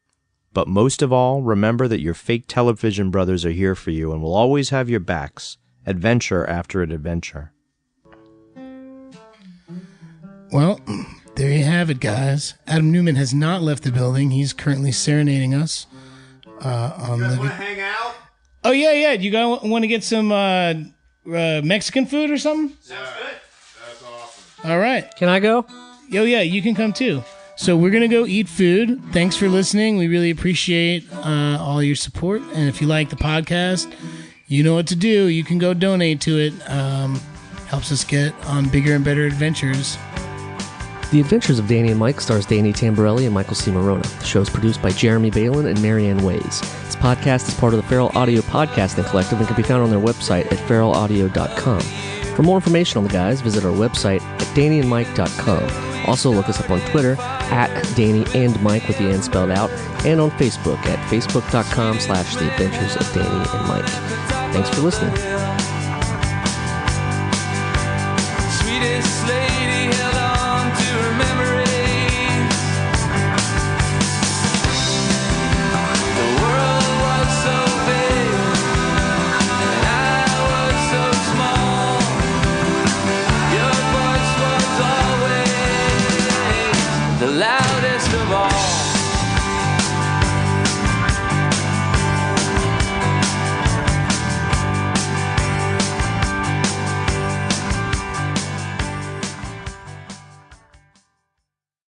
But most of all, remember that your fake television brothers are here for you and will always have your backs, adventure after adventure. Well, there you have it, guys. Adam Newman has not left the building. He's currently serenading us. On the. hang out? Oh yeah. You guys want to get some Mexican food or something? Sounds good. That's awesome. All right. Can I go? Yo, yeah, you can come too. So we're gonna go eat food. Thanks for listening. We really appreciate all your support. And if you like the podcast, you know what to do. You can go donate to it. Helps us get on bigger and better adventures. The Adventures of Danny and Mike stars Danny Tamborelli and Michael C. Morona. The show is produced by Jeremy Balin and Marianne Ways. This podcast is part of the Feral Audio Podcasting Collective and can be found on their website at feralaudio.com. For more information on the guys, visit our website at dannyandmike.com. Also look us up on Twitter at Danny and Mike with the N spelled out, and on Facebook at facebook.com/The Adventures of Danny and Mike. Thanks for listening.